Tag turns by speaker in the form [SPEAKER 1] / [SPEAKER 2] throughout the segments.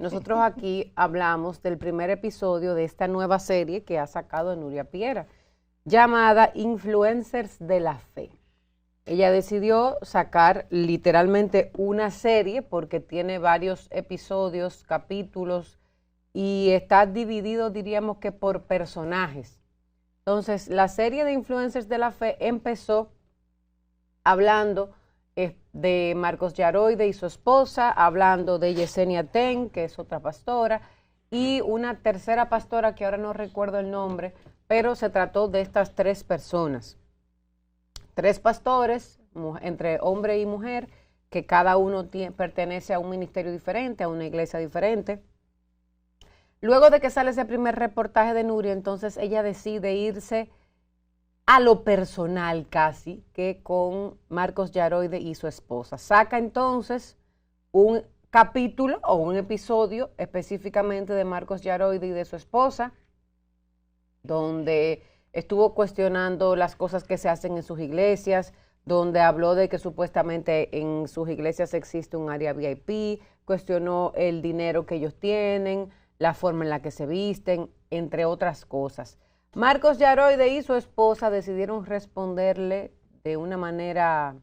[SPEAKER 1] nosotros aquí hablamos del primer episodio de esta nueva serie que ha sacado Nuria Piera, llamada Influencers de la Fe. Ella decidió sacar literalmente una serie porque tiene varios episodios, capítulos, y está dividido, diríamos que por personajes. Entonces, la serie de Influencers de la Fe empezó hablando de Marcos Yaroide y su esposa, hablando de Yesenia Ten, que es otra pastora, y una tercera pastora que ahora no recuerdo el nombre, pero se trató de estas tres personas. Tres pastores, entre hombre y mujer, que cada uno pertenece a un ministerio diferente, a una iglesia diferente. Luego de que sale ese primer reportaje de Nuria, entonces ella decide irse a lo personal casi, que con Marcos Yaroide y su esposa. Saca entonces un capítulo o un episodio específicamente de Marcos Yaroide y de su esposa, donde estuvo cuestionando las cosas que se hacen en sus iglesias, donde habló de que supuestamente en sus iglesias existe un área VIP, cuestionó el dinero que ellos tienen, la forma en la que se visten, entre otras cosas. Marcos Yaroide y su esposa decidieron responderle de una manera,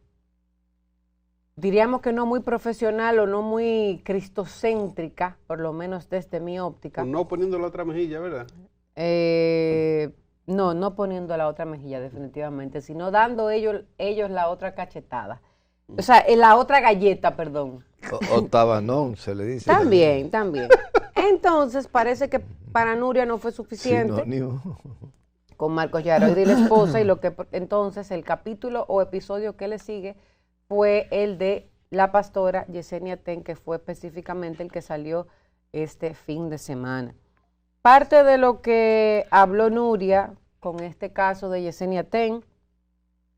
[SPEAKER 1] diríamos que no muy profesional o no muy cristocéntrica, por lo menos desde mi óptica.
[SPEAKER 2] No poniendo la otra mejilla, ¿verdad?
[SPEAKER 1] No poniendo la otra mejilla definitivamente, sino dando ellos la otra cachetada. O sea, la otra galleta, perdón.
[SPEAKER 3] Octavanón, se le dice.
[SPEAKER 1] También. Entonces, parece que para Nuria no fue suficiente con Marcos Yaroide y la esposa, y lo que entonces el capítulo o episodio que le sigue fue el de la pastora Yesenia Ten, que fue específicamente el que salió este fin de semana. Parte de lo que habló Nuria con este caso de Yesenia Ten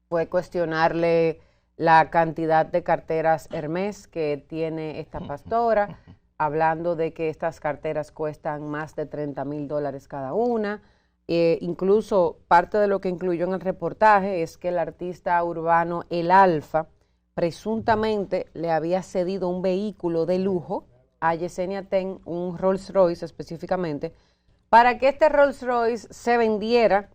[SPEAKER 1] fue cuestionarle la cantidad de carteras Hermès que tiene esta pastora, hablando de que estas carteras cuestan más de $30,000 cada una. Incluso parte de lo que incluyó en el reportaje es que el artista urbano El Alfa presuntamente le había cedido un vehículo de lujo a Yesenia Ten, un Rolls Royce específicamente, para que este Rolls Royce se vendiera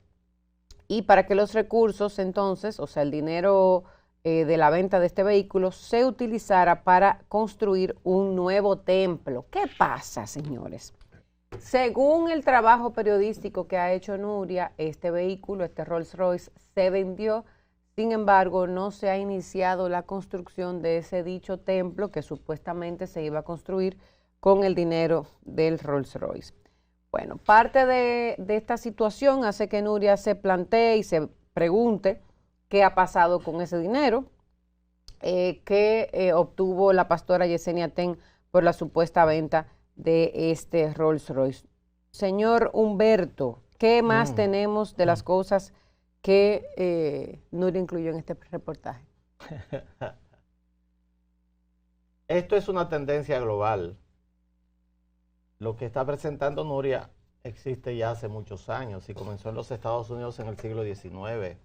[SPEAKER 1] y para que los recursos entonces, o sea, el dinero de la venta de este vehículo, se utilizara para construir un nuevo templo. ¿Qué pasa, señores? Según el trabajo periodístico que ha hecho Nuria, este vehículo, este Rolls Royce, se vendió. Sin embargo, no se ha iniciado la construcción de ese dicho templo que supuestamente se iba a construir con el dinero del Rolls Royce. Bueno, parte de esta situación hace que Nuria se plantee y se pregunte qué ha pasado con ese dinero que obtuvo la pastora Yesenia Ten por la supuesta venta de este Rolls Royce. Señor Humberto, ¿qué más tenemos de las cosas que Nuria incluyó en este reportaje?
[SPEAKER 4] Esto es una tendencia global. Lo que está presentando Nuria existe ya hace muchos años y comenzó en los Estados Unidos en el siglo XIX.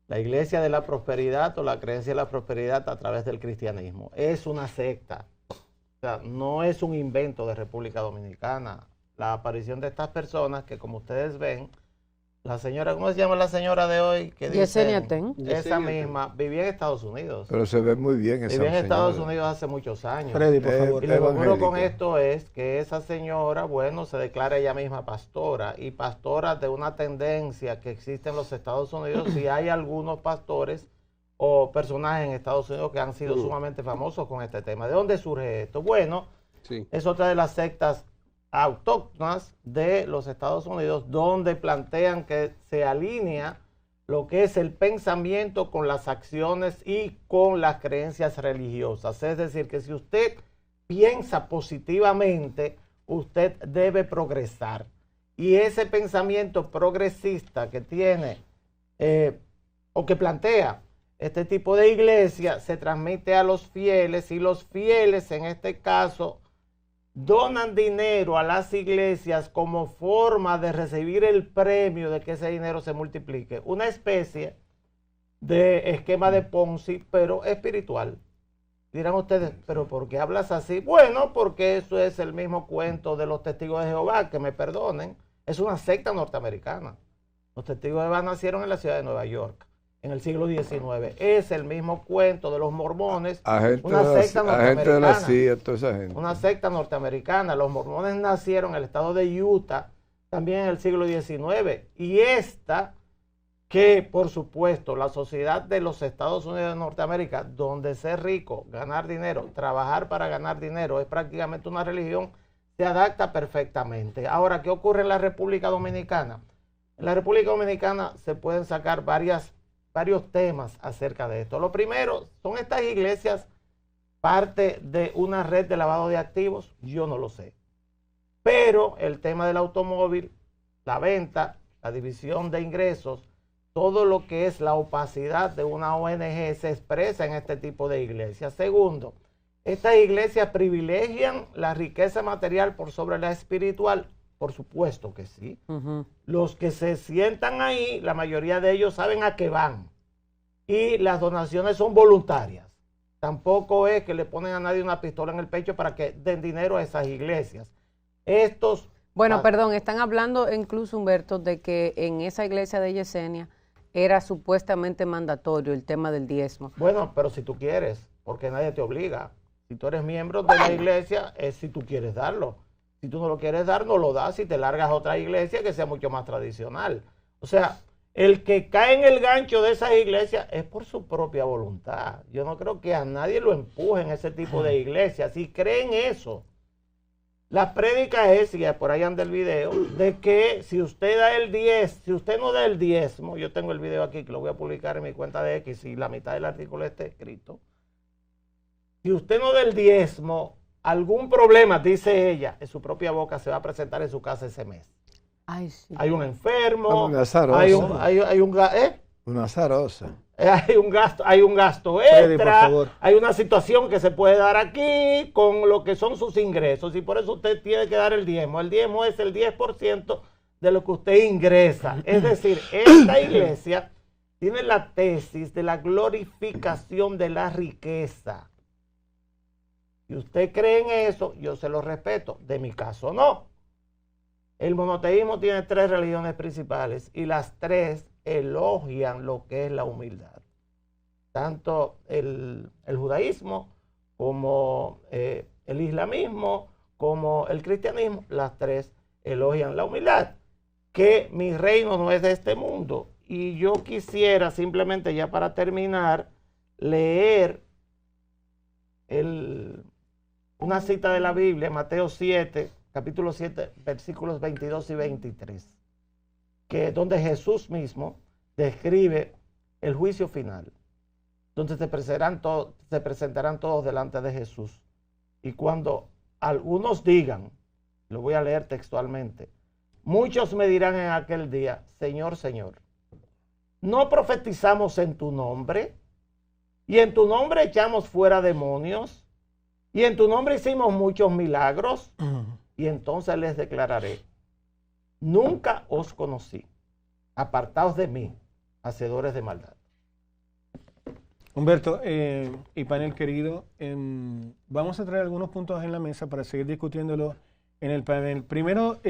[SPEAKER 4] La iglesia de la prosperidad o la creencia de la prosperidad a través del cristianismo es una secta. O sea, no es un invento de República Dominicana. La aparición de estas personas que, como ustedes ven, la señora, ¿cómo se llama la señora de hoy?
[SPEAKER 1] Yesenia Ten.
[SPEAKER 4] Esa misma, vivía en Estados Unidos.
[SPEAKER 3] Pero se ve muy bien esa
[SPEAKER 4] Vivía en Estados
[SPEAKER 3] señora.
[SPEAKER 4] Unidos hace muchos años.
[SPEAKER 5] Freddy, por favor.
[SPEAKER 4] Y lo que ocurre con esto es que esa señora, bueno, se declara ella misma pastora, y pastora de una tendencia que existe en los Estados Unidos, y hay algunos pastores o personajes en Estados Unidos que han sido sumamente famosos con este tema. ¿De dónde surge esto? Bueno, es otra de las sectas autóctonas de los Estados Unidos, donde plantean que se alinea lo que es el pensamiento con las acciones y con las creencias religiosas. Es decir, que si usted piensa positivamente, usted debe progresar. Y ese pensamiento progresista que tiene o que plantea este tipo de iglesia se transmite a los fieles, y los fieles en este caso donan dinero a las iglesias como forma de recibir el premio de que ese dinero se multiplique. Una especie de esquema de Ponzi, pero espiritual. Dirán ustedes, ¿pero por qué hablas así? Bueno, porque eso es el mismo cuento de los testigos de Jehová, que me perdonen. Es una secta norteamericana. Los testigos de Jehová nacieron en la ciudad de Nueva York, en el siglo XIX. Es el mismo cuento de los mormones, una secta norteamericana. Una secta norteamericana. Los mormones nacieron en el estado de Utah, también en el siglo XIX. Y esta, que por supuesto la sociedad de los Estados Unidos de Norteamérica, donde ser rico, ganar dinero, trabajar para ganar dinero, es prácticamente una religión, se adapta perfectamente. Ahora, ¿qué ocurre en la República Dominicana? En la República Dominicana se pueden sacar varios temas acerca de esto. Lo primero, ¿son estas iglesias parte de una red de lavado de activos? Yo no lo sé. Pero el tema del automóvil, la venta, la división de ingresos, todo lo que es la opacidad de una ONG se expresa en este tipo de iglesias. Segundo, estas iglesias privilegian la riqueza material por sobre la espiritual. Por supuesto que sí. Los que se sientan ahí, la mayoría de ellos saben a qué van. Y las donaciones son voluntarias. Tampoco es que le ponen a nadie una pistola en el pecho para que den dinero a esas iglesias.
[SPEAKER 1] Bueno, perdón, están hablando incluso, Humberto, de que en esa iglesia de Yesenia era supuestamente mandatorio el tema del diezmo.
[SPEAKER 4] Bueno, pero si tú quieres, porque nadie te obliga. Si tú eres miembro de la iglesia, es si tú quieres darlo. Si tú no lo quieres dar, no lo das y te largas a otra iglesia que sea mucho más tradicional. O sea, el que cae en el gancho de esas iglesias es por su propia voluntad. Yo no creo que a nadie lo empuje en ese tipo de iglesias. Si creen eso, la prédica es, y por ahí anda el video, de que si usted da el 10, si usted no da el diezmo, yo tengo el video aquí que lo voy a publicar en mi cuenta de X y la mitad del artículo está escrito. Si usted no da el diezmo, algún problema, dice ella, en su propia boca se va a presentar en su casa ese mes.
[SPEAKER 1] Ay, sí.
[SPEAKER 4] Hay un enfermo,
[SPEAKER 3] una azarosa. Una azarosa.
[SPEAKER 4] Hay un gasto extra, hay una situación que se puede dar aquí con lo que son sus ingresos y por eso usted tiene que dar el diezmo. El diezmo es el 10% de lo que usted ingresa. Es decir, esta iglesia tiene la tesis de la glorificación de la riqueza. Si usted cree en eso, yo se lo respeto. De mi caso, no. El monoteísmo tiene 3 religiones principales y las 3 elogian lo que es la humildad. Tanto el judaísmo como el islamismo, como el cristianismo, las 3 elogian la humildad. Que mi reino no es de este mundo. Y yo quisiera simplemente ya para terminar, leer una cita de la Biblia, Mateo 7, capítulo 7, versículos 22 y 23, que donde Jesús mismo describe el juicio final, donde se presentarán todos delante de Jesús. Y cuando algunos digan, lo voy a leer textualmente, muchos me dirán en aquel día, Señor, Señor, ¿no profetizamos en tu nombre? ¿Y en tu nombre echamos fuera demonios? ¿Y en tu nombre hicimos muchos milagros? Y entonces les declararé, nunca os conocí, apartaos de mí, hacedores de maldad.
[SPEAKER 2] Humberto y panel querido, vamos a traer algunos puntos en la mesa para seguir discutiéndolo en el panel. Primero,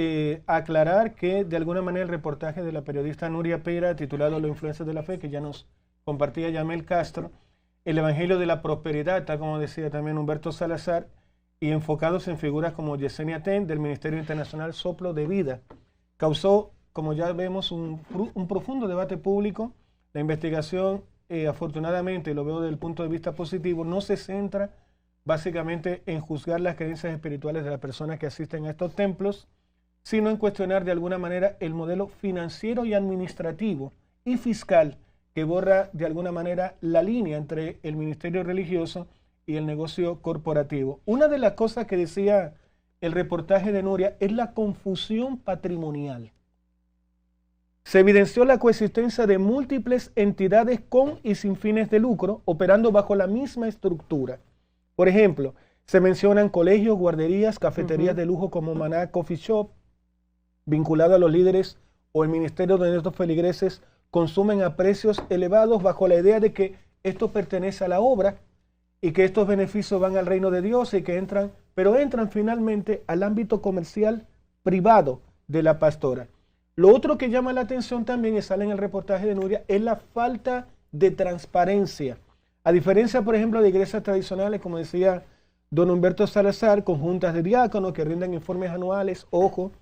[SPEAKER 2] aclarar que de alguna manera el reportaje de la periodista Nuria Pera, titulado Los influencias de la fe, que ya nos compartía Yamel Castro, el Evangelio de la Prosperidad, tal como decía también Humberto Salazar, y enfocados en figuras como Yesenia Ten, del Ministerio Internacional Soplo de Vida, causó, como ya vemos, un profundo debate público. La investigación, afortunadamente, lo veo desde el punto de vista positivo, no se centra básicamente en juzgar las creencias espirituales de las personas que asisten a estos templos, sino en cuestionar de alguna manera el modelo financiero y administrativo y fiscal que borra de alguna manera la línea entre el ministerio religioso y el negocio corporativo. Una de las cosas que decía el reportaje de Nuria es la confusión patrimonial. Se evidenció la coexistencia de múltiples entidades con y sin fines de lucro, operando bajo la misma estructura. Por ejemplo, se mencionan colegios, guarderías, cafeterías de lujo como Maná Coffee Shop, vinculado a los líderes o el ministerio donde estos feligreses consumen a precios elevados bajo la idea de que esto pertenece a la obra y que estos beneficios van al reino de Dios y que entran finalmente al ámbito comercial privado de la pastora. Lo otro que llama la atención también, y sale en el reportaje de Nuria, es la falta de transparencia. A diferencia, por ejemplo, de iglesias tradicionales, como decía don Humberto Salazar, con juntas de diáconos que rinden informes anuales, ojo,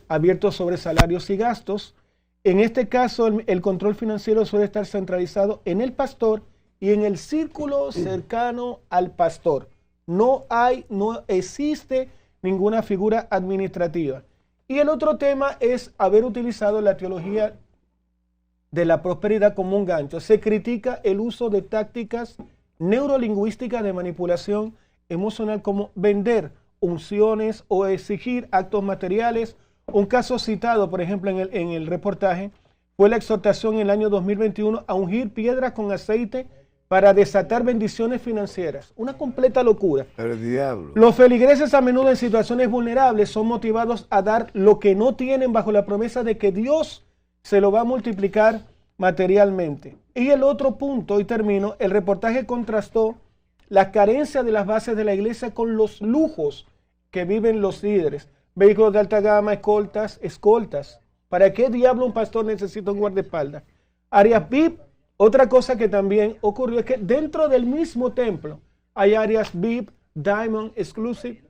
[SPEAKER 2] abiertos sobre salarios y gastos. En este caso, el control financiero suele estar centralizado en el pastor y en el círculo cercano al pastor. No existe ninguna figura administrativa. Y el otro tema es haber utilizado la teología de la prosperidad como un gancho. Se critica el uso de tácticas neurolingüísticas de manipulación emocional como vender unciones o exigir actos materiales. Un caso citado, por ejemplo, en el reportaje, fue la exhortación en el año 2021 a ungir piedras con aceite para desatar bendiciones financieras. Una completa locura.
[SPEAKER 3] Pero el diablo.
[SPEAKER 2] Los feligreses a menudo en situaciones vulnerables son motivados a dar lo que no tienen bajo la promesa de que Dios se lo va a multiplicar materialmente. Y el otro punto, y termino, el reportaje contrastó la carencia de las bases de la iglesia con los lujos que viven los líderes. Vehículos de alta gama, escoltas. ¿Para qué diablo un pastor necesita un guardaespaldas? Áreas VIP. Otra cosa que también ocurrió es que dentro del mismo templo hay áreas VIP, Diamond, Exclusive,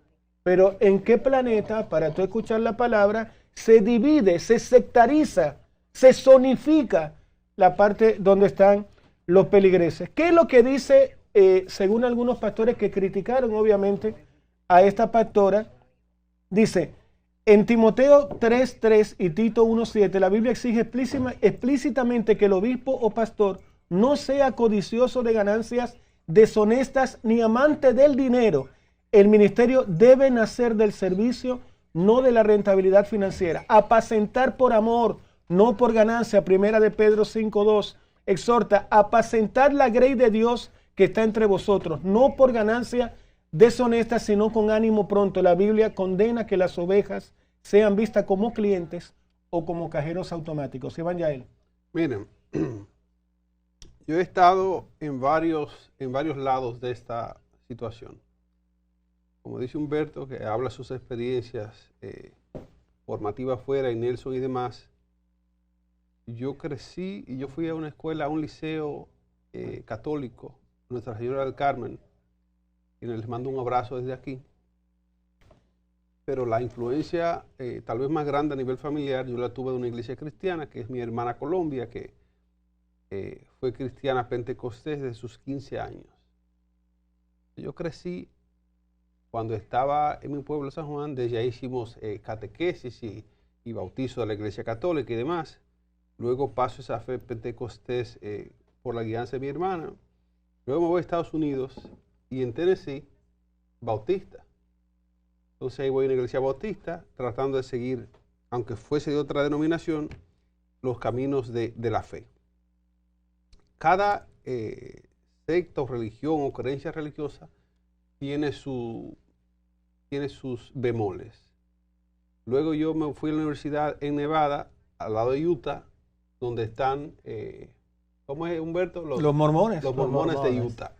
[SPEAKER 2] pero ¿en qué planeta, para tú escuchar la palabra, se divide, se sectariza, se zonifica la parte donde están los peligreses? ¿Qué es lo que dice, según algunos pastores que criticaron obviamente a esta pastora? Dice, en Timoteo 3:3 y Tito 1:7, la Biblia exige explícitamente que el obispo o pastor no sea codicioso de ganancias deshonestas ni amante del dinero. El ministerio debe nacer del servicio, no de la rentabilidad financiera. Apacentar por amor, no por ganancia. Primera de Pedro 5:2 exhorta, apacentar la grey de Dios que está entre vosotros, no por ganancia deshonesta, sino con ánimo pronto. La Biblia condena que las ovejas sean vistas como clientes o como cajeros automáticos. Iván Yael.
[SPEAKER 5] Miren, yo he estado en varios lados de esta situación. Como dice Humberto, que habla sus experiencias formativas afuera, y Nelson y demás. Yo crecí y yo fui a una escuela, a un liceo católico, Nuestra Señora del Carmen, y les mando un abrazo desde aquí. Pero la influencia tal vez más grande a nivel familiar, yo la tuve de una iglesia cristiana, que es mi hermana Colombia, que fue cristiana pentecostés desde sus 15 años. Yo crecí cuando estaba en mi pueblo San Juan, desde ahí hicimos catequesis y bautizo de la iglesia católica y demás. Luego paso esa fe pentecostés por la guianza de mi hermana. Luego me voy a Estados Unidos y en Tennessee, bautista. Entonces ahí voy a una iglesia bautista tratando de seguir, aunque fuese de otra denominación, los caminos de la fe. Cada secta o religión o creencia religiosa tiene sus bemoles. Luego yo me fui a la universidad en Nevada, al lado de Utah, donde están, ¿cómo es, Humberto?
[SPEAKER 2] Los mormones.
[SPEAKER 5] Los mormones de Utah.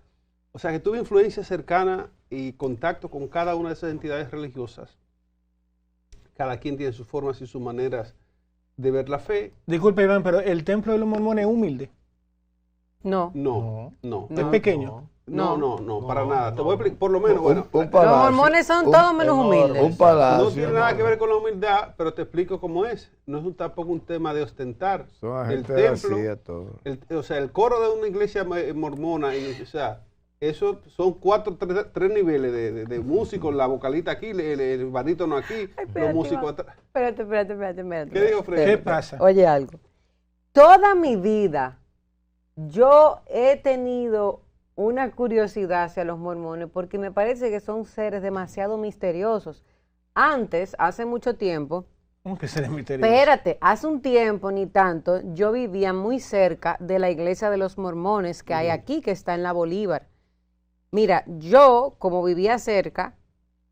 [SPEAKER 5] O sea que tuve influencia cercana y contacto con cada una de esas entidades religiosas. Cada quien tiene sus formas y sus maneras de ver la fe.
[SPEAKER 2] Disculpe, Iván, pero ¿el templo de los mormones es humilde?
[SPEAKER 5] No.
[SPEAKER 2] ¿Es pequeño?
[SPEAKER 5] No, para nada. Te voy a explicar, por lo menos,
[SPEAKER 1] los mormones son todos menos humildes.
[SPEAKER 3] Un palacio.
[SPEAKER 5] No tiene nada que ver con la humildad, pero te explico cómo es. No es tampoco un tema de ostentar.
[SPEAKER 3] Son
[SPEAKER 5] el
[SPEAKER 3] templo,
[SPEAKER 5] todo. O sea, el coro de una iglesia mormona, o sea, eso son tres niveles de músicos, la vocalita aquí, el barítono aquí, los músicos atrás.
[SPEAKER 1] Espérate.
[SPEAKER 5] ¿Qué digo, Fred?
[SPEAKER 2] ¿Qué pasa?
[SPEAKER 1] Oye algo. Toda mi vida yo he tenido una curiosidad hacia los mormones porque me parece que son seres demasiado misteriosos. Antes, hace mucho tiempo,
[SPEAKER 2] ¿Qué seres misteriosos?
[SPEAKER 1] espérate, hace un tiempo, ni tanto, yo vivía muy cerca de la iglesia de los mormones que hay aquí, que está en la Bolívar. Mira, yo, como vivía cerca,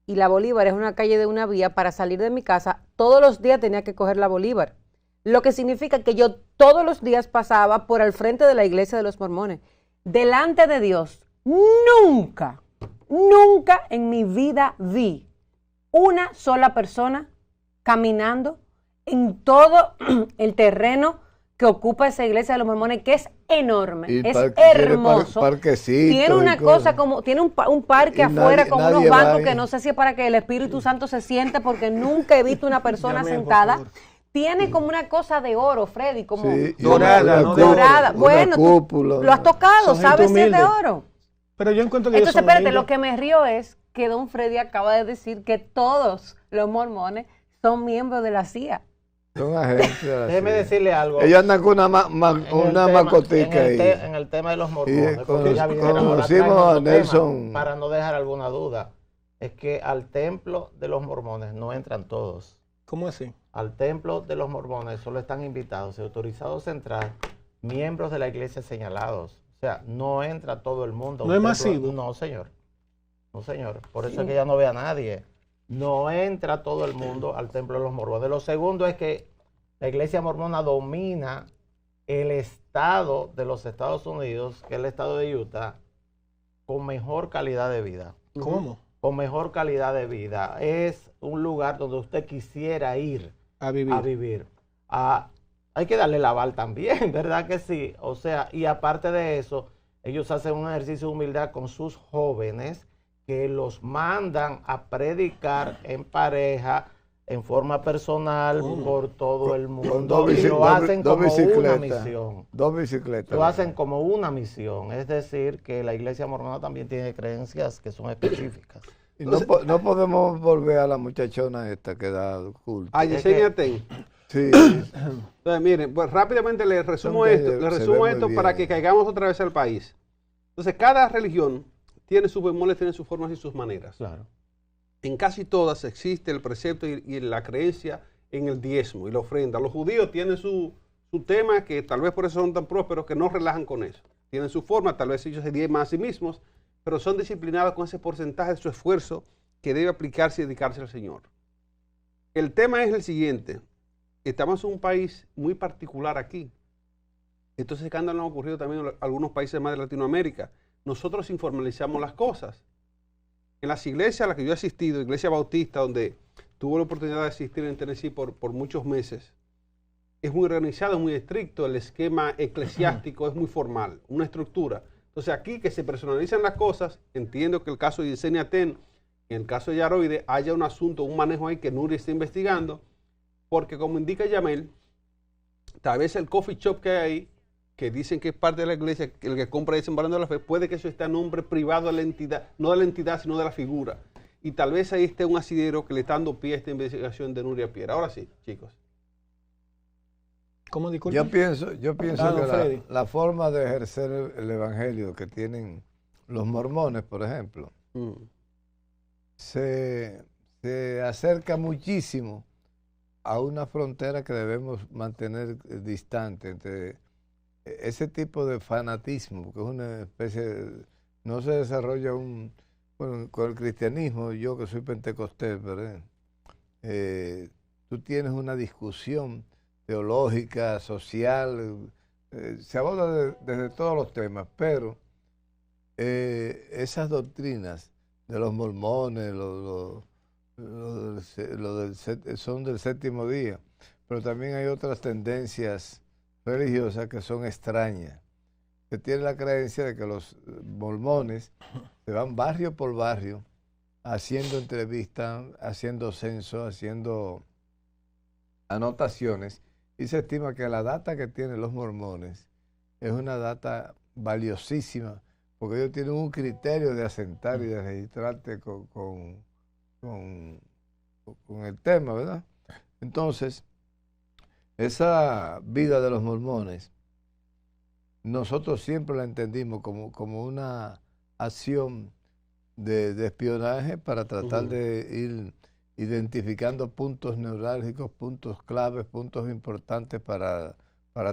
[SPEAKER 1] y la Bolívar es una calle de una vía, para salir de mi casa, todos los días tenía que coger la Bolívar. Lo que significa que yo todos los días pasaba por el frente de la iglesia de los mormones. Delante de Dios, nunca en mi vida vi una sola persona caminando en todo el terreno que ocupa esa iglesia de los mormones, que es enorme, es hermoso. Tiene una cosa como, tiene un parque afuera con unos bancos que no sé si es para que el Espíritu Santo se siente, porque nunca he visto una persona sentada. Tiene como una cosa de oro, Freddy, como dorada. Bueno, tú lo has tocado, sabes si es de oro.
[SPEAKER 2] Pero yo encuentro que
[SPEAKER 1] entonces, espérate, lo que me río es que don Freddy acaba de decir que todos los mormones son miembros de la CIA.
[SPEAKER 3] Son agentes de la CIA.
[SPEAKER 4] Déjeme decirle algo.
[SPEAKER 3] Ellos andan con una mascotica ahí.
[SPEAKER 4] En el tema de los mormones,
[SPEAKER 3] conocimos a Nelson.
[SPEAKER 4] Para no dejar alguna duda, es que al templo de los mormones no entran todos.
[SPEAKER 2] ¿Cómo así?
[SPEAKER 4] Al templo de los mormones solo están invitados y autorizados a entrar miembros de la iglesia señalados. O sea, no entra todo el mundo.
[SPEAKER 2] ¿No es masivo?
[SPEAKER 4] No, señor. No, señor. Por eso es que ya no ve a nadie. No entra todo el mundo al templo de los mormones. Lo segundo es que la iglesia mormona domina el estado de los Estados Unidos, que es el estado de Utah, con mejor calidad de vida.
[SPEAKER 2] ¿Cómo?
[SPEAKER 4] Con mejor calidad de vida. Es un lugar donde usted quisiera ir a vivir. Hay que darle la aval también, ¿verdad que sí? O sea, y aparte de eso, ellos hacen un ejercicio de humildad con sus jóvenes, que los mandan a predicar en pareja, en forma personal, por todo el mundo. Y lo hacen como una misión.
[SPEAKER 3] 2 bicicletas.
[SPEAKER 4] Lo hacen como una misión. Es decir, que la iglesia mormona también tiene creencias que son específicas.
[SPEAKER 3] Y no podemos volver a la muchachona esta que da culto.
[SPEAKER 5] Yesenia Ten.
[SPEAKER 3] Sí.
[SPEAKER 5] Entonces, miren, pues rápidamente les resumo esto para que caigamos otra vez al país. Entonces, cada religión tiene sus bemoles, tiene sus formas y sus maneras.
[SPEAKER 4] Claro.
[SPEAKER 5] En casi todas existe el precepto y la creencia en el diezmo y la ofrenda. Los judíos tienen su tema, que tal vez por eso son tan prósperos, que no relajan con eso. Tienen su forma, tal vez ellos se diezman a sí mismos, pero son disciplinados con ese porcentaje de su esfuerzo que debe aplicarse y dedicarse al Señor. El tema es el siguiente. Estamos en un país muy particular aquí. Estos escándalos han ocurrido también en algunos países más de Latinoamérica. Nosotros informalizamos las cosas. En las iglesias a las que yo he asistido, Iglesia Bautista, donde tuve la oportunidad de asistir en Tennessee por muchos meses, es muy organizado, muy estricto, el esquema eclesiástico es muy formal, una estructura. Entonces aquí que se personalizan las cosas, entiendo que el caso de Yesenia Ten, en el caso de Yaroide, haya un asunto, un manejo ahí que Nuria está investigando, porque como indica Yamel, tal vez el coffee shop que hay ahí, que dicen que es parte de la iglesia, el que compra y Sembrando la Fe, puede que eso esté a nombre privado de la entidad, no de la entidad, sino de la figura. Y tal vez ahí esté un asidero que le está dando pie a esta investigación de Nuria Piera. Ahora sí, chicos.
[SPEAKER 2] ¿Cómo, disculpe?
[SPEAKER 3] Yo pienso que la forma de ejercer el evangelio que tienen los mormones, por ejemplo, se acerca muchísimo a una frontera que debemos mantener distante entre ese tipo de fanatismo, que es una especie, no se desarrolla bueno, con el cristianismo, yo que soy pentecostés, ¿verdad? Tú tienes una discusión teológica, social, se aborda desde todos los temas, pero esas doctrinas de los mormones, son del séptimo día, pero también hay otras tendencias religiosas que son extrañas. Se tiene la creencia de que los mormones se van barrio por barrio haciendo entrevistas, haciendo censo, haciendo anotaciones, y se estima que la data que tienen los mormones es una data valiosísima, porque ellos tienen un criterio de asentar y de registrarte con el tema, ¿verdad? Entonces, esa vida de los mormones, nosotros siempre la entendimos como una acción de espionaje para tratar de ir identificando puntos neurálgicos, puntos claves, puntos importantes para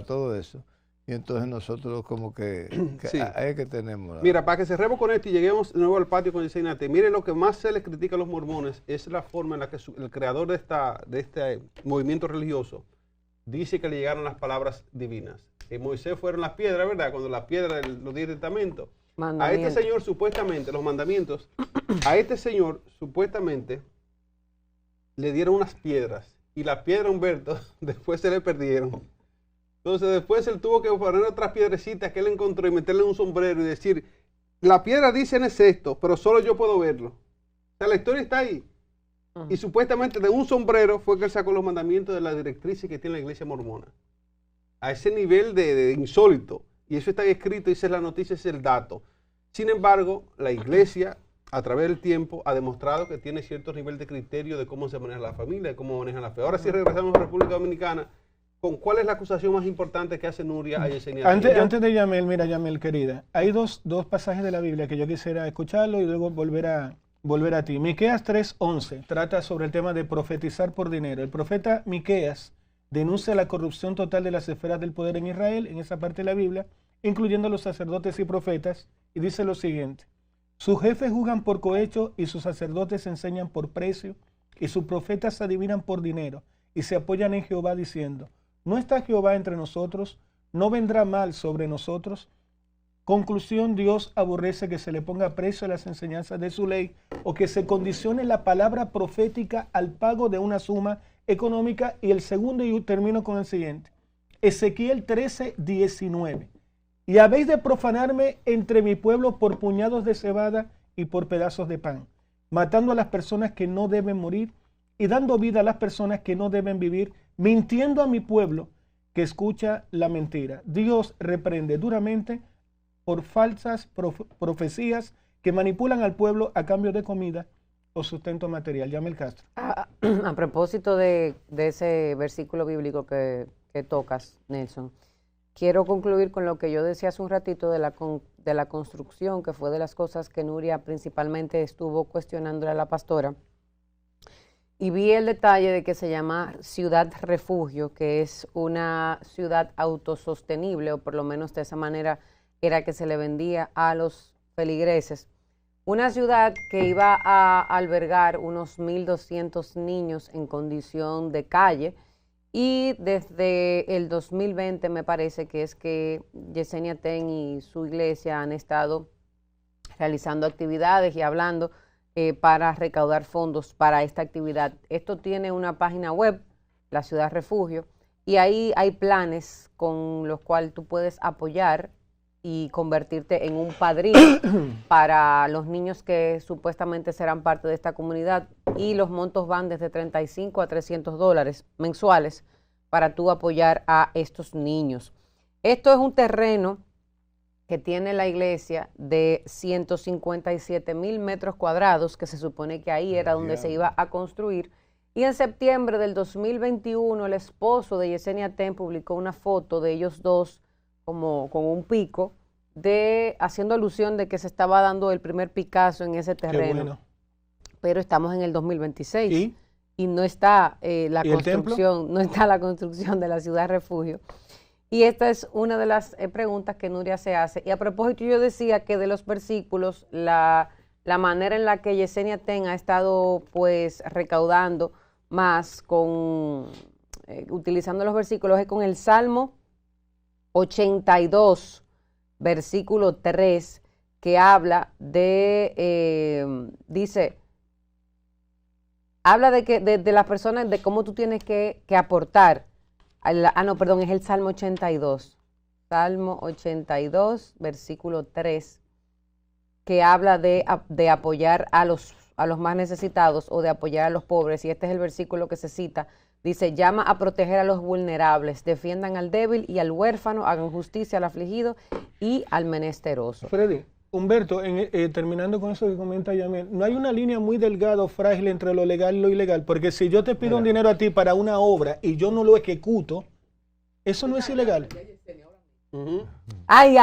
[SPEAKER 3] todo eso. Y entonces nosotros como que
[SPEAKER 5] sí.
[SPEAKER 3] Ahí es que tenemos.
[SPEAKER 5] Mira, para que cerremos con esto y lleguemos de nuevo al patio con Yesenia Ten, miren, lo que más se les critica a los mormones es la forma en la que el creador de este movimiento religioso dice que le llegaron las palabras divinas. En Moisés fueron las piedras, ¿verdad? Cuando las piedras de los 10 testamentos. A este señor supuestamente, los mandamientos, a este señor supuestamente le dieron unas piedras y las piedras, Humberto, después se le perdieron. Entonces después él tuvo que poner otras piedrecitas que él encontró y meterle en un sombrero y decir, la piedra dice es esto, pero solo yo puedo verlo. O sea, la historia está ahí. Y supuestamente de un sombrero fue que él sacó los mandamientos de las directrices que tiene la iglesia mormona. A ese nivel de insólito. Y eso está escrito, dice la noticia, es el dato. Sin embargo, la iglesia, a través del tiempo, ha demostrado que tiene cierto nivel de criterio de cómo se maneja la familia, de cómo maneja la fe. Ahora sí regresamos a la República Dominicana. ¿Con cuál es la acusación más importante que hace Nuria a Yesenia?
[SPEAKER 2] Antes de Yamel, mira, Yamel, querida, hay dos pasajes de la Biblia que yo quisiera escucharlo y luego volver a ti. Miqueas 3:11 trata sobre el tema de profetizar por dinero. El profeta Miqueas denuncia la corrupción total de las esferas del poder en Israel, en esa parte de la Biblia, incluyendo los sacerdotes y profetas, y dice lo siguiente: sus jefes juzgan por cohecho y sus sacerdotes enseñan por precio, y sus profetas adivinan por dinero, y se apoyan en Jehová diciendo, ¿no está Jehová entre nosotros? ¿No vendrá mal sobre nosotros? Conclusión, Dios aborrece que se le ponga precio a las enseñanzas de su ley o que se condicione la palabra profética al pago de una suma económica. Y el segundo, y termino con el siguiente, Ezequiel 13:19. Y habéis de profanarme entre mi pueblo por puñados de cebada y por pedazos de pan, matando a las personas que no deben morir y dando vida a las personas que no deben vivir, mintiendo a mi pueblo que escucha la mentira. Dios reprende duramente por falsas profecías que manipulan al pueblo a cambio de comida o sustento material. Yamel Castro.
[SPEAKER 1] A propósito de ese versículo bíblico que tocas, Nelson, quiero concluir con lo que yo decía hace un ratito de la construcción, que fue de las cosas que Nuria principalmente estuvo cuestionándole a la pastora. Y vi el detalle de que se llama Ciudad Refugio, que es una ciudad autosostenible, o por lo menos de esa manera era que se le vendía a los feligreses. Una ciudad que iba a albergar unos 1.200 niños en condición de calle, y desde el 2020 me parece que es que Yesenia Ten y su iglesia han estado realizando actividades y hablando para recaudar fondos para esta actividad. Esto tiene una página web, la Ciudad Refugio, y ahí hay planes con los cuales tú puedes apoyar y convertirte en un padrino para los niños que supuestamente serán parte de esta comunidad, y los montos van desde $35 a $300 mensuales para tú apoyar a estos niños. Esto es un terreno que tiene la iglesia de 157,000 metros cuadrados, que se supone que ahí era donde se iba a construir. Y en septiembre del 2021, el esposo de Yesenia Ten publicó una foto de ellos dos como con un pico, haciendo alusión de que se estaba dando el primer picazo en ese terreno. Qué bueno. Pero estamos en el 2026 y no está la construcción, no está la construcción de la Ciudad Refugio. Y esta es una de las preguntas que Nuria se hace. Y a propósito, yo decía que de los versículos, la manera en la que Yesenia Ten ha estado pues recaudando más utilizando los versículos es con el Salmo 82, versículo 3, que habla habla de las personas, de cómo tú tienes que aportar. Es el Salmo 82. Salmo 82, versículo 3, que habla de apoyar a los más necesitados o de apoyar a los pobres. Y este es el versículo que se cita. Dice, llama a proteger a los vulnerables, defiendan al débil y al huérfano, hagan justicia al afligido y al menesteroso.
[SPEAKER 2] Freddy, Humberto, terminando con eso que comenta Yamel, no hay una línea muy delgada o frágil entre lo legal y lo ilegal, porque si yo te pido un dinero a ti para una obra y yo no lo ejecuto, eso no es ilegal.
[SPEAKER 1] Ay.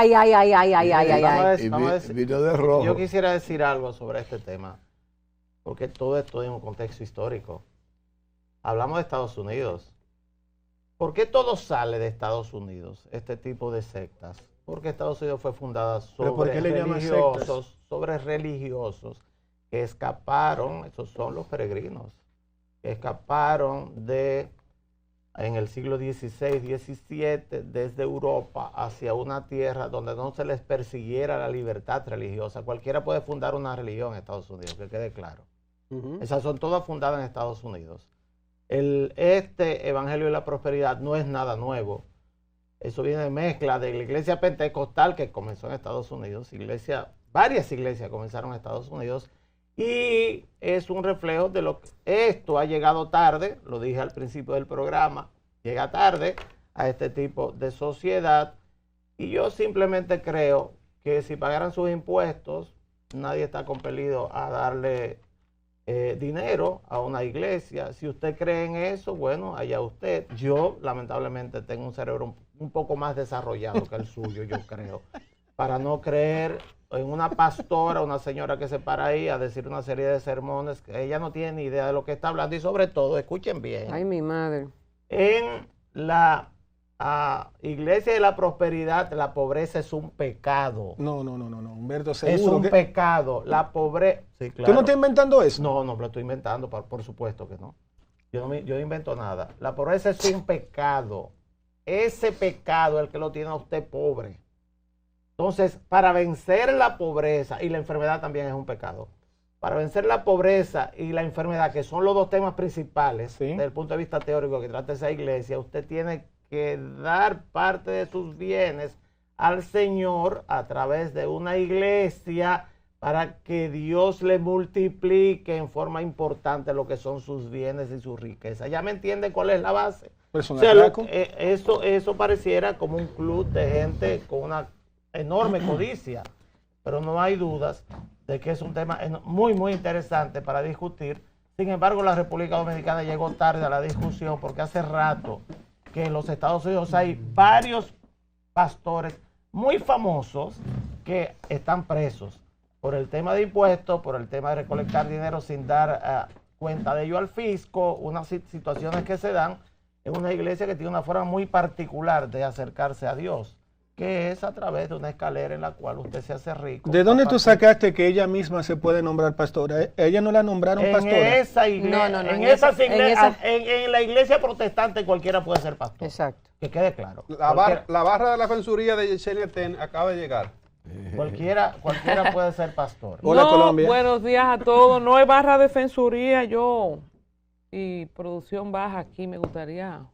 [SPEAKER 4] Vamos a decir, yo quisiera decir algo sobre este tema, porque todo esto es un contexto histórico. Hablamos de Estados Unidos. ¿Por qué todo sale de Estados Unidos, este tipo de sectas? Porque Estados Unidos fue fundada sobre religiosos que escaparon, esos son los peregrinos, que escaparon de en el siglo XVI, XVII, desde Europa hacia una tierra donde no se les persiguiera la libertad religiosa. Cualquiera puede fundar una religión en Estados Unidos, que quede claro. Esas son todas fundadas en Estados Unidos. Este Evangelio de la Prosperidad no es nada nuevo. Eso viene de mezcla de la iglesia pentecostal que comenzó en Estados Unidos, varias iglesias comenzaron en Estados Unidos, y es un reflejo de lo que esto ha llegado tarde, lo dije al principio del programa, llega tarde a este tipo de sociedad, y yo simplemente creo que si pagaran sus impuestos, nadie está compelido a darle dinero a una iglesia. Si usted cree en eso, bueno, allá usted. Yo, lamentablemente, tengo un cerebro un poco más desarrollado que el suyo, yo creo, para no creer en una pastora, una señora que se para ahí a decir una serie de sermones que ella no tiene ni idea de lo que está hablando, y sobre todo, escuchen bien.
[SPEAKER 1] Ay, mi madre.
[SPEAKER 4] En la Iglesia de la Prosperidad, la pobreza es un pecado.
[SPEAKER 2] No, Humberto, seguro.
[SPEAKER 4] Es un pecado. La pobreza. Sí, claro.
[SPEAKER 2] ¿Tú no estás inventando eso?
[SPEAKER 4] No, lo estoy inventando, por supuesto que no. Yo no invento nada. La pobreza es un pecado. Ese pecado es el que lo tiene a usted pobre. Entonces, para vencer la pobreza, y la enfermedad también es un pecado, para vencer la pobreza y la enfermedad, que son los dos temas principales, ¿sí?, desde el punto de vista teórico que trata esa iglesia, usted tiene que dar parte de sus bienes al Señor a través de una iglesia para que Dios le multiplique en forma importante lo que son sus bienes y sus riquezas. ¿Ya me entiende cuál es la base? O sea, eso pareciera como un club de gente con una enorme codicia, pero no hay dudas de que es un tema muy, muy interesante para discutir. Sin embargo, la República Dominicana llegó tarde a la discusión porque hace rato que en los Estados Unidos hay varios pastores muy famosos que están presos por el tema de impuestos, por el tema de recolectar dinero sin dar cuenta de ello al fisco, unas situaciones que se dan en una iglesia que tiene una forma muy particular de acercarse a Dios, que es a través de una escalera en la cual usted se hace rico.
[SPEAKER 2] ¿De dónde tú sacaste que ella misma se puede nombrar pastora? ¿Ella no la nombraron pastora?
[SPEAKER 4] En esa iglesia, en la iglesia protestante cualquiera puede ser pastor.
[SPEAKER 1] Exacto.
[SPEAKER 4] Que quede claro.
[SPEAKER 5] La barra de la censuría de Yesenia Ten acaba de llegar.
[SPEAKER 4] Cualquiera puede ser pastor.
[SPEAKER 2] Hola, Colombia.
[SPEAKER 6] Buenos días a todos. No hay barra de censuría. Yo y producción baja aquí me gustaría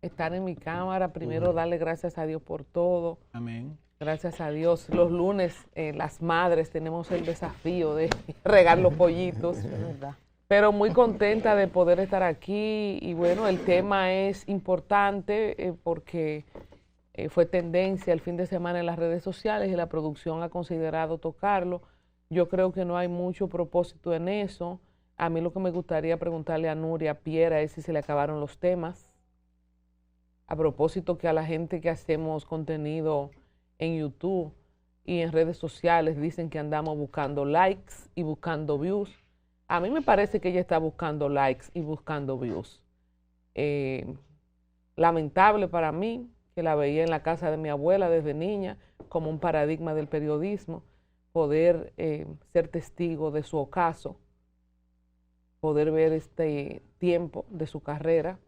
[SPEAKER 6] estar en mi cámara. Primero darle gracias a Dios por todo.
[SPEAKER 2] Amén.
[SPEAKER 6] Gracias a Dios. Los lunes las madres tenemos el desafío de regar los pollitos. Pero muy contenta de poder estar aquí. Y bueno, el tema es importante porque fue tendencia el fin de semana en las redes sociales y la producción ha considerado tocarlo. Yo creo que no hay mucho propósito en eso. A mí lo que me gustaría preguntarle a Nuria Piera es si se le acabaron los temas. A propósito que a la gente que hacemos contenido en YouTube y en redes sociales dicen que andamos buscando likes y buscando views. A mí me parece que ella está buscando likes y buscando views. Lamentable para mí, que la veía en la casa de mi abuela desde niña como un paradigma del periodismo, poder ser testigo de su ocaso, poder ver este tiempo de su carrera,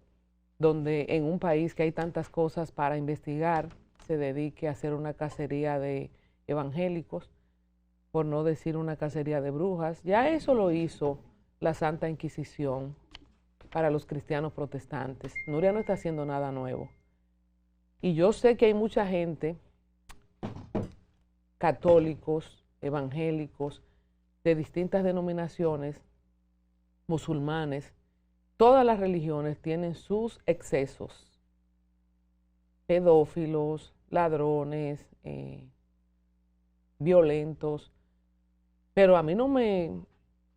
[SPEAKER 6] donde en un país que hay tantas cosas para investigar, se dedique a hacer una cacería de evangélicos, por no decir una cacería de brujas. Ya eso lo hizo la Santa Inquisición para los cristianos protestantes. Nuria no está haciendo nada nuevo. Y yo sé que hay mucha gente, católicos, evangélicos, de distintas denominaciones, musulmanes, todas las religiones tienen sus excesos, pedófilos, ladrones, violentos, pero a mí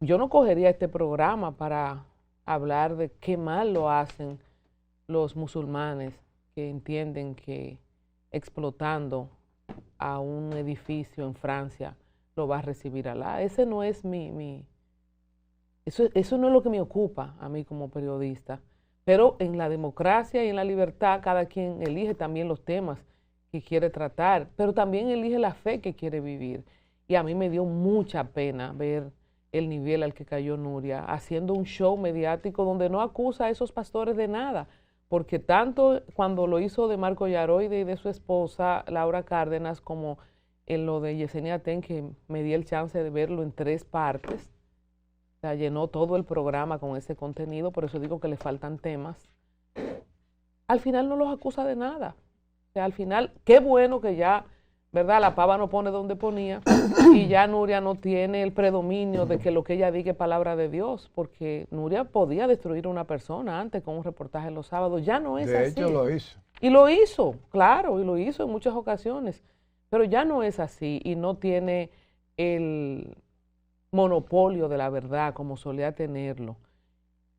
[SPEAKER 6] yo no cogería este programa para hablar de qué mal lo hacen los musulmanes que entienden que explotando a un edificio en Francia lo va a recibir Alá. Ese no es eso no es lo que me ocupa a mí como periodista. Pero en la democracia y en la libertad cada quien elige también los temas que quiere tratar, pero también elige la fe que quiere vivir. Y a mí me dio mucha pena ver el nivel al que cayó Nuria, haciendo un show mediático donde no acusa a esos pastores de nada, porque tanto cuando lo hizo de Marco Yaroide y de su esposa Laura Cárdenas, como en lo de Yesenia Ten, que me di el chance de verlo en 3 partes, o sea, llenó todo el programa con ese contenido, por eso digo que le faltan temas. Al final no los acusa de nada. O sea, al final, qué bueno que ya, ¿verdad? La pava no pone donde ponía y ya Nuria no tiene el predominio de que lo que ella diga es palabra de Dios, porque Nuria podía destruir a una persona antes con un reportaje en los sábados. Ya no es así.
[SPEAKER 3] De hecho, lo hizo.
[SPEAKER 6] Y lo hizo, claro, y lo hizo en muchas ocasiones. Pero ya no es así y no tiene el monopolio de la verdad como solía tenerlo.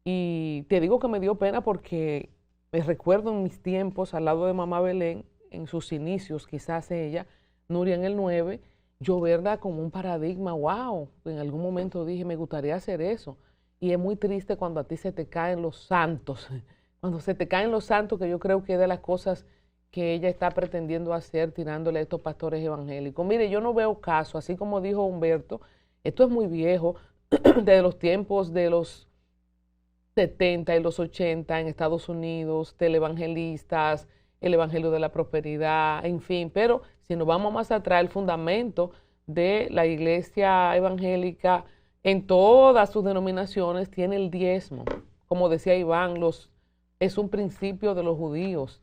[SPEAKER 6] Y te digo que me dio pena porque me recuerdo en mis tiempos al lado de Mamá Belén, en sus inicios, quizás ella, Nuria en el 9, yo verla como un paradigma, wow, en algún momento dije, me gustaría hacer eso. Y es muy triste cuando a ti se te caen los santos, cuando se te caen los santos, que yo creo que es de las cosas que ella está pretendiendo hacer, tirándole a estos pastores evangélicos. Mire, yo no veo caso, así como dijo Humberto, esto es muy viejo, de los tiempos de los 70 y los 80 en Estados Unidos, televangelistas, el Evangelio de la Prosperidad, en fin, pero si nos vamos más atrás, el fundamento de la iglesia evangélica en todas sus denominaciones tiene el diezmo. Como decía Iván, es un principio de los judíos.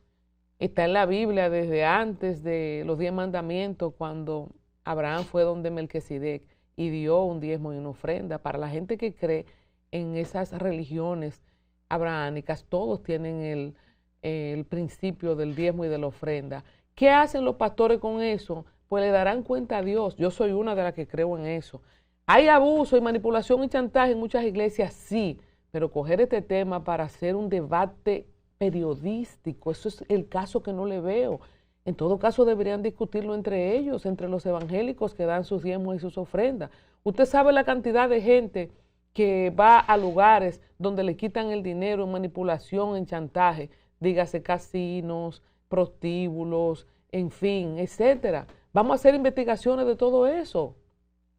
[SPEAKER 6] Está en la Biblia desde antes de los 10 mandamientos, cuando Abraham fue donde Melquisedec y dio un diezmo y una ofrenda. Para la gente que cree en esas religiones abrahámicas, todos tienen el principio del diezmo y de la ofrenda. ¿Qué hacen los pastores con eso? Pues le darán cuenta a Dios. Yo soy una de las que creo en eso. ¿Hay abuso y manipulación y chantaje en muchas iglesias? Sí, pero coger este tema para hacer un debate periodístico, eso es el caso que no le veo. En todo caso deberían discutirlo entre ellos, entre los evangélicos que dan sus diezmos y sus ofrendas. Usted sabe la cantidad de gente que va a lugares donde le quitan el dinero en manipulación, en chantaje, dígase casinos, prostíbulos, en fin, etcétera. Vamos a hacer investigaciones de todo eso,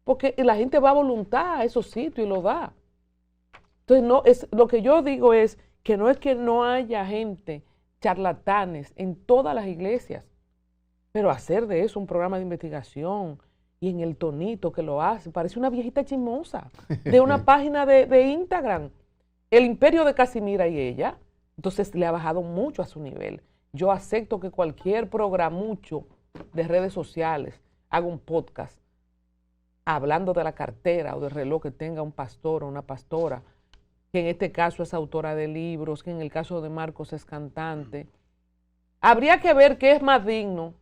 [SPEAKER 6] porque la gente va a voluntad a esos sitios y lo da. Entonces, lo que yo digo es que no es que no haya gente, charlatanes en todas las iglesias, pero hacer de eso un programa de investigación y en el tonito que lo hace, parece una viejita chismosa de una página de Instagram, El Imperio de Casimira y ella. Entonces le ha bajado mucho a su nivel. Yo acepto que cualquier programucho de redes sociales haga un podcast hablando de la cartera o del reloj que tenga un pastor o una pastora, que en este caso es autora de libros, que en el caso de Marcos es cantante. Habría que ver qué es más digno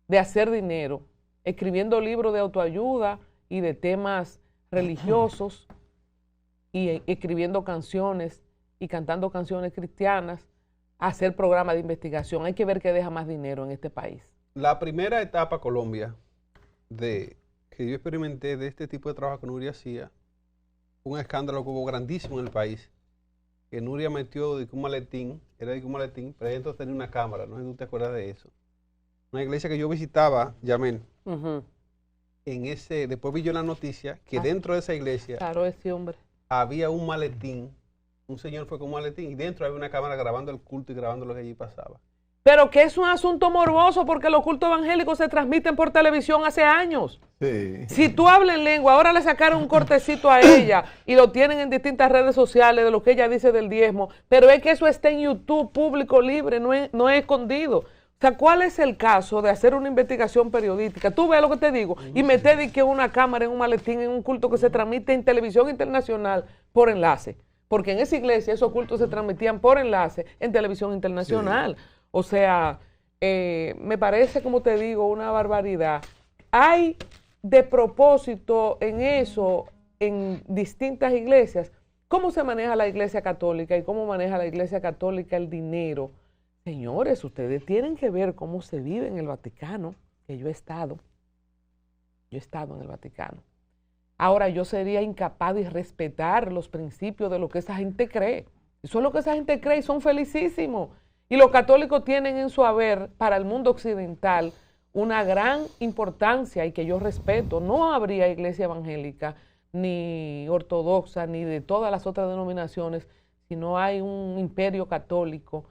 [SPEAKER 6] de hacer dinero, escribiendo libros de autoayuda y de temas religiosos y escribiendo canciones y cantando canciones cristianas, hacer programas de investigación. Hay que ver qué deja más dinero en este país.
[SPEAKER 5] La primera etapa, Colombia, que yo experimenté de este tipo de trabajo que Nuria hacía, un escándalo que hubo grandísimo en el país, que Nuria metió de un maletín, era de un maletín, pero entonces tenía una cámara, no sé si tú te acuerdas de eso. Una iglesia que yo visitaba, Yamén, después vi yo la noticia que dentro de esa iglesia
[SPEAKER 6] claro, ese hombre
[SPEAKER 5] había un maletín, un señor fue con un maletín y dentro había una cámara grabando el culto y grabando lo que allí pasaba.
[SPEAKER 6] Pero que es un asunto morboso porque los cultos evangélicos se transmiten por televisión hace años.
[SPEAKER 3] Sí.
[SPEAKER 6] Si tú hablas en lengua, ahora le sacaron un cortecito a ella y lo tienen en distintas redes sociales de lo que ella dice del diezmo, pero es que eso está en YouTube, público, libre, no es escondido. O sea, ¿cuál es el caso de hacer una investigación periodística? Tú ves lo que te digo y meter que una cámara en un maletín en un culto que se transmite en televisión internacional por enlace. Porque en esa iglesia esos cultos se transmitían por enlace en televisión internacional. Sí. O sea, me parece, como te digo, una barbaridad. Hay de propósito en eso, en distintas iglesias. ¿Cómo se maneja la iglesia católica y cómo maneja la iglesia católica el dinero? Señores, ustedes tienen que ver cómo se vive en el Vaticano, que yo he estado en el Vaticano. Ahora, yo sería incapaz de respetar los principios de lo que esa gente cree. Eso es lo que esa gente cree y son felicísimos. Y los católicos tienen en su haber para el mundo occidental una gran importancia y que yo respeto. No habría iglesia evangélica ni ortodoxa, ni de todas las otras denominaciones, sino hay un imperio católico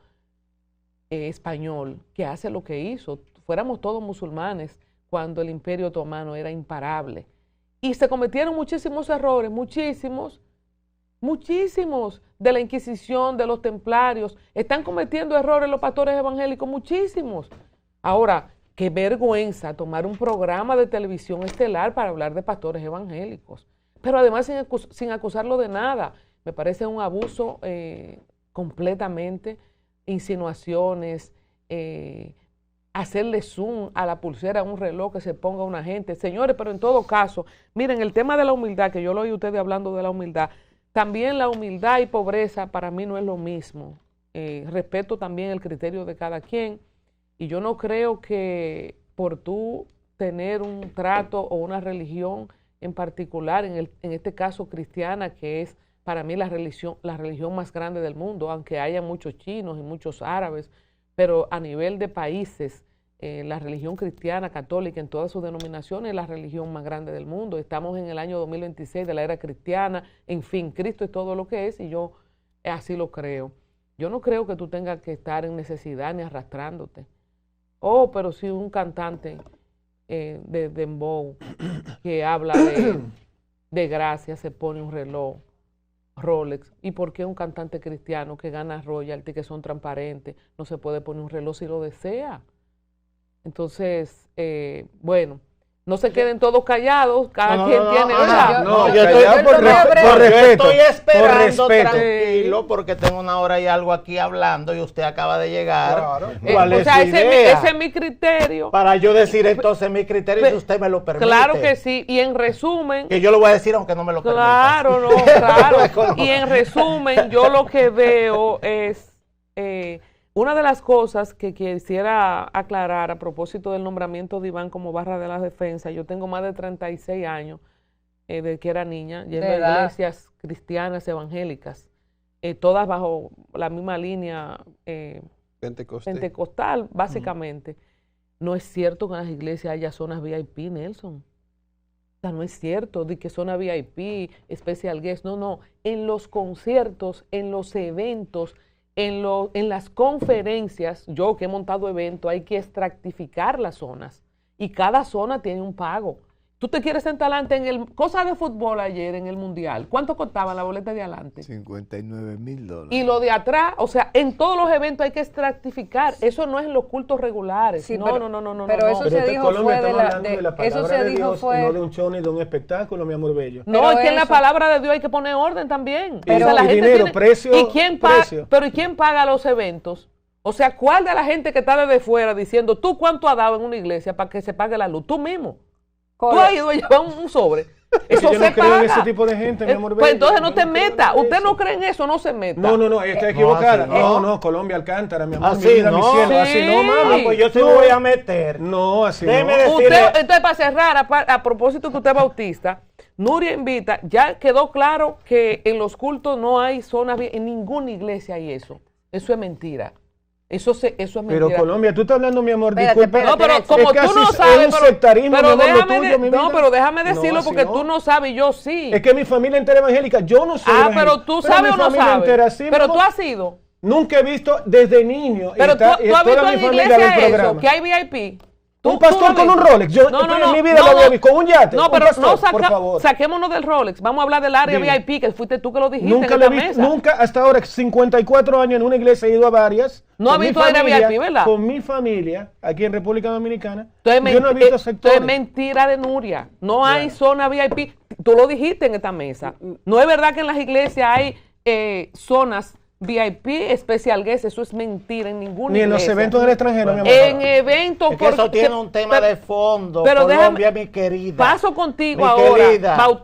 [SPEAKER 6] español que hace lo que hizo. Fuéramos todos musulmanes cuando el imperio otomano era imparable. Y se cometieron muchísimos errores, muchísimos, de la Inquisición, de los templarios. Están cometiendo errores los pastores evangélicos, muchísimos. Ahora, qué vergüenza tomar un programa de televisión estelar para hablar de pastores evangélicos. Pero además sin acusarlo de nada. Me parece un abuso completamente, insinuaciones, hacerle zoom a la pulsera, a un reloj que se ponga una gente. Señores, pero en todo caso, miren, el tema de la humildad, que yo lo oí ustedes hablando de la humildad, también la humildad y pobreza para mí no es lo mismo. Respeto también el criterio de cada quien y yo no creo que por tú tener un trato o una religión en particular, en este caso cristiana, que es para mí la religión más grande del mundo, aunque haya muchos chinos y muchos árabes, pero a nivel de países, la religión cristiana, católica, en todas sus denominaciones, es la religión más grande del mundo. Estamos en el año 2026 de la era cristiana, en fin, Cristo es todo lo que es y yo así lo creo. Yo no creo que tú tengas que estar en necesidad ni arrastrándote. Oh, pero si un cantante de dembow que habla de gracia se pone un reloj Rolex, ¿y por qué un cantante cristiano que gana royalty, que son transparentes, no se puede poner un reloj si lo desea? Entonces, bueno, no se queden todos callados, cada quien tiene...
[SPEAKER 4] Yo estoy esperando tranquilo porque tengo una hora y algo aquí hablando y usted acaba de llegar.
[SPEAKER 6] Claro. O sea, ese es mi criterio.
[SPEAKER 4] Para yo decir entonces mi criterio si usted me lo permite.
[SPEAKER 6] Claro que sí, y en resumen...
[SPEAKER 4] Que yo lo voy a decir aunque no me lo permita.
[SPEAKER 6] Claro, no, claro. Y en resumen, yo lo que veo es... una de las cosas que quisiera aclarar a propósito del nombramiento de Iván como barra de la defensa, yo tengo más de 36 años desde que era niña, yendo a iglesias cristianas evangélicas, todas bajo la misma línea pentecostal, básicamente. No es cierto que en las iglesias haya zonas VIP, Nelson. O sea, no es cierto de que zona VIP, special guest, no. En los conciertos, en los eventos, en las conferencias, yo que he montado eventos, hay que estratificar las zonas y cada zona tiene un pago. Tú te quieres sentar adelante en el cosa de fútbol ayer en el Mundial. ¿Cuánto costaba la boleta de adelante?
[SPEAKER 3] $59,000.
[SPEAKER 6] Y lo de atrás, o sea, en todos los eventos hay que estratificar. Eso no es en los cultos regulares.
[SPEAKER 1] Sí,
[SPEAKER 6] no.
[SPEAKER 1] Pero eso se dijo
[SPEAKER 2] Colombia, fue de la palabra de Dios, no de un show ni de un espectáculo, mi amor bello.
[SPEAKER 6] No, es que en la palabra de Dios hay que poner orden también.
[SPEAKER 2] Pero, o sea, la gente dinero, tiene, precio,
[SPEAKER 6] ¿y quién paga? Pero ¿y quién paga los eventos? O sea, ¿cuál de la gente que está desde fuera diciendo, tú cuánto has dado en una iglesia para que se pague la luz? Tú mismo. Tú has ido a llevar un sobre. Eso
[SPEAKER 2] yo
[SPEAKER 6] se
[SPEAKER 2] no creo
[SPEAKER 6] paga.
[SPEAKER 2] en ese tipo de gente, mi amor.
[SPEAKER 6] Pues entonces no te metas. Usted no cree en eso, no se meta.
[SPEAKER 2] No, está equivocada. No, Colombia Alcántara, mi amor.
[SPEAKER 4] Así
[SPEAKER 2] mi vida,
[SPEAKER 4] no.
[SPEAKER 2] mi cielo.
[SPEAKER 6] Sí.
[SPEAKER 2] Así no, mami.
[SPEAKER 4] Pues yo sí me voy a meter.
[SPEAKER 2] No, así
[SPEAKER 4] Déjeme
[SPEAKER 2] no.
[SPEAKER 4] decirle.
[SPEAKER 6] Entonces, para cerrar, a propósito que usted es bautista, Nuria invita, ya quedó claro que en los cultos no hay zonas, en ninguna iglesia hay eso. Eso es mentira. Eso es mentira.
[SPEAKER 2] Pero Colombia, tú estás hablando, mi amor,
[SPEAKER 1] Espérate,
[SPEAKER 2] disculpa.
[SPEAKER 6] No, pero como tú no sabes, pero déjame decirlo porque tú no sabes, yo sí.
[SPEAKER 2] Es que mi familia entera evangélica, yo no soy evangélica.
[SPEAKER 6] Pero tú sabes o no sabes.
[SPEAKER 2] Sí,
[SPEAKER 6] pero tú has ido.
[SPEAKER 2] Nunca he visto desde niño.
[SPEAKER 6] Pero tú has visto en iglesia eso, que hay VIP.
[SPEAKER 2] Un pastor con un Rolex. Yo en mi vida lo había visto. Con un yate.
[SPEAKER 6] No, pero
[SPEAKER 2] por favor.
[SPEAKER 6] Saquémonos del Rolex. Vamos a hablar del área VIP, que fuiste tú que lo dijiste.
[SPEAKER 2] Nunca lo he visto. Nunca, hasta ahora, 54 años en una iglesia, he ido a varias.
[SPEAKER 6] No has visto área VIP, ¿verdad?
[SPEAKER 2] Con mi familia, aquí en República Dominicana. Yo no he visto sectores.
[SPEAKER 6] Esto es mentira de Nuria. No hay zona VIP. Tú lo dijiste en esta mesa. No es verdad que en las iglesias hay zonas VIP, special guest, eso es mentira en ninguna iglesia.
[SPEAKER 2] Ni en los eventos en el extranjero, mi amor.
[SPEAKER 6] En eventos...
[SPEAKER 4] porque eso tiene un tema de fondo,
[SPEAKER 6] pero
[SPEAKER 4] Colombia, mi querida.
[SPEAKER 6] Paso contigo ahora,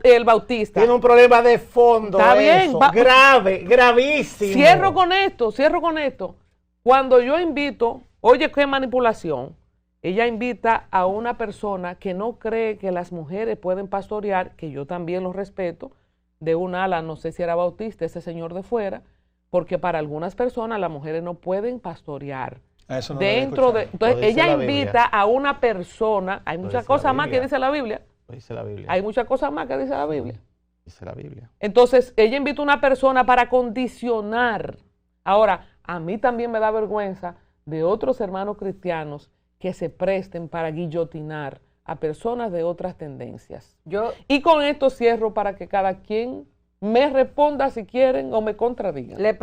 [SPEAKER 6] el Bautista.
[SPEAKER 4] Tiene un problema de fondo.
[SPEAKER 6] Está bien.
[SPEAKER 4] Grave, gravísimo.
[SPEAKER 6] Cierro con esto. Cuando yo invito, oye, qué manipulación. Ella invita a una persona que no cree que las mujeres pueden pastorear, que yo también lo respeto, de un ala, no sé si era bautista, ese señor de fuera, porque para algunas personas las mujeres no pueden pastorear.
[SPEAKER 2] Eso no
[SPEAKER 6] entonces ella invita a una persona, hay muchas cosas más que dice la Biblia.
[SPEAKER 4] Dice la Biblia.
[SPEAKER 6] Hay muchas cosas más que dice la Biblia.
[SPEAKER 4] Dice la Biblia.
[SPEAKER 6] Entonces, ella invita a una persona para condicionar. Ahora, a mí también me da vergüenza de otros hermanos cristianos que se presten para guillotinar a personas de otras tendencias. Y con esto cierro para que cada quien me responda si quieren o me contradigan.
[SPEAKER 1] Le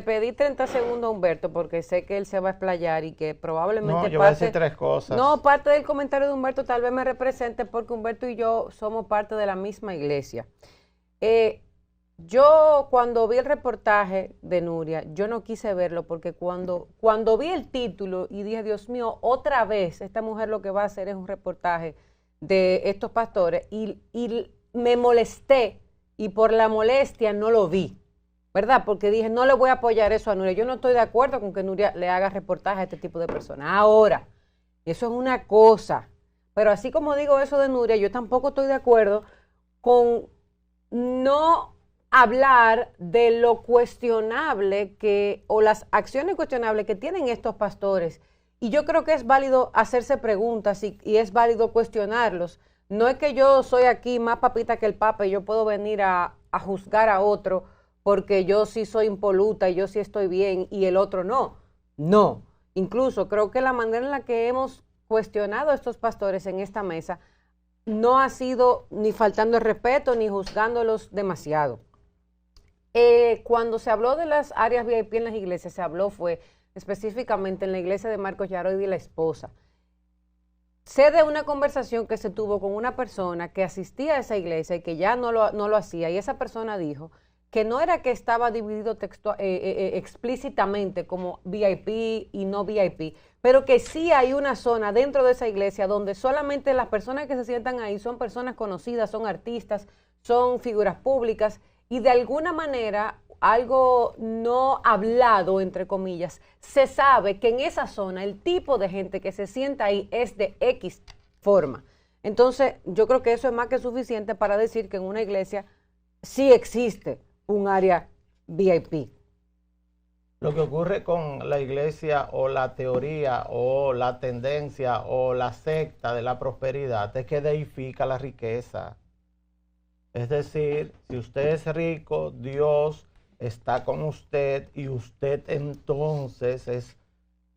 [SPEAKER 1] pedí 30 segundos a Humberto porque sé que él se va a explayar y que probablemente...
[SPEAKER 4] No, yo voy a decir 3 cosas.
[SPEAKER 1] No, parte del comentario de Humberto tal vez me represente porque Humberto y yo somos parte de la misma iglesia. Yo cuando vi el reportaje de Nuria, yo no quise verlo porque cuando vi el título y dije, Dios mío, otra vez esta mujer lo que va a hacer es un reportaje de estos pastores y me molesté y por la molestia no lo vi, ¿verdad? Porque dije, no le voy a apoyar eso a Nuria. Yo no estoy de acuerdo con que Nuria le haga reportaje a este tipo de personas. Ahora, eso es una cosa, pero así como digo eso de Nuria, yo tampoco estoy de acuerdo con no hablar de lo cuestionable o las acciones cuestionables que tienen estos pastores. Y yo creo que es válido hacerse preguntas y es válido cuestionarlos. No es que yo soy aquí más papita que el Papa y yo puedo venir a juzgar a otro porque yo sí soy impoluta y yo sí estoy bien y el otro no. No. Incluso creo que la manera en la que hemos cuestionado a estos pastores en esta mesa no ha sido ni faltando el respeto ni juzgándolos demasiado. Cuando se habló de las áreas VIP en las iglesias, fue específicamente en la iglesia de Marcos Yaroidi y la esposa. Sé de una conversación que se tuvo con una persona que asistía a esa iglesia y que ya no lo hacía, y esa persona dijo que no era que estaba dividido explícitamente como VIP y no VIP, pero que sí hay una zona dentro de esa iglesia donde solamente las personas que se sientan ahí son personas conocidas, son artistas, son figuras públicas, y de alguna manera, algo no hablado, entre comillas, se sabe que en esa zona el tipo de gente que se sienta ahí es de X forma. Entonces, yo creo que eso es más que suficiente para decir que en una iglesia sí existe un área VIP.
[SPEAKER 4] Lo que ocurre con la iglesia o la teoría o la tendencia o la secta de la prosperidad es que deifica la riqueza. Es decir, si usted es rico, Dios está con usted y usted entonces es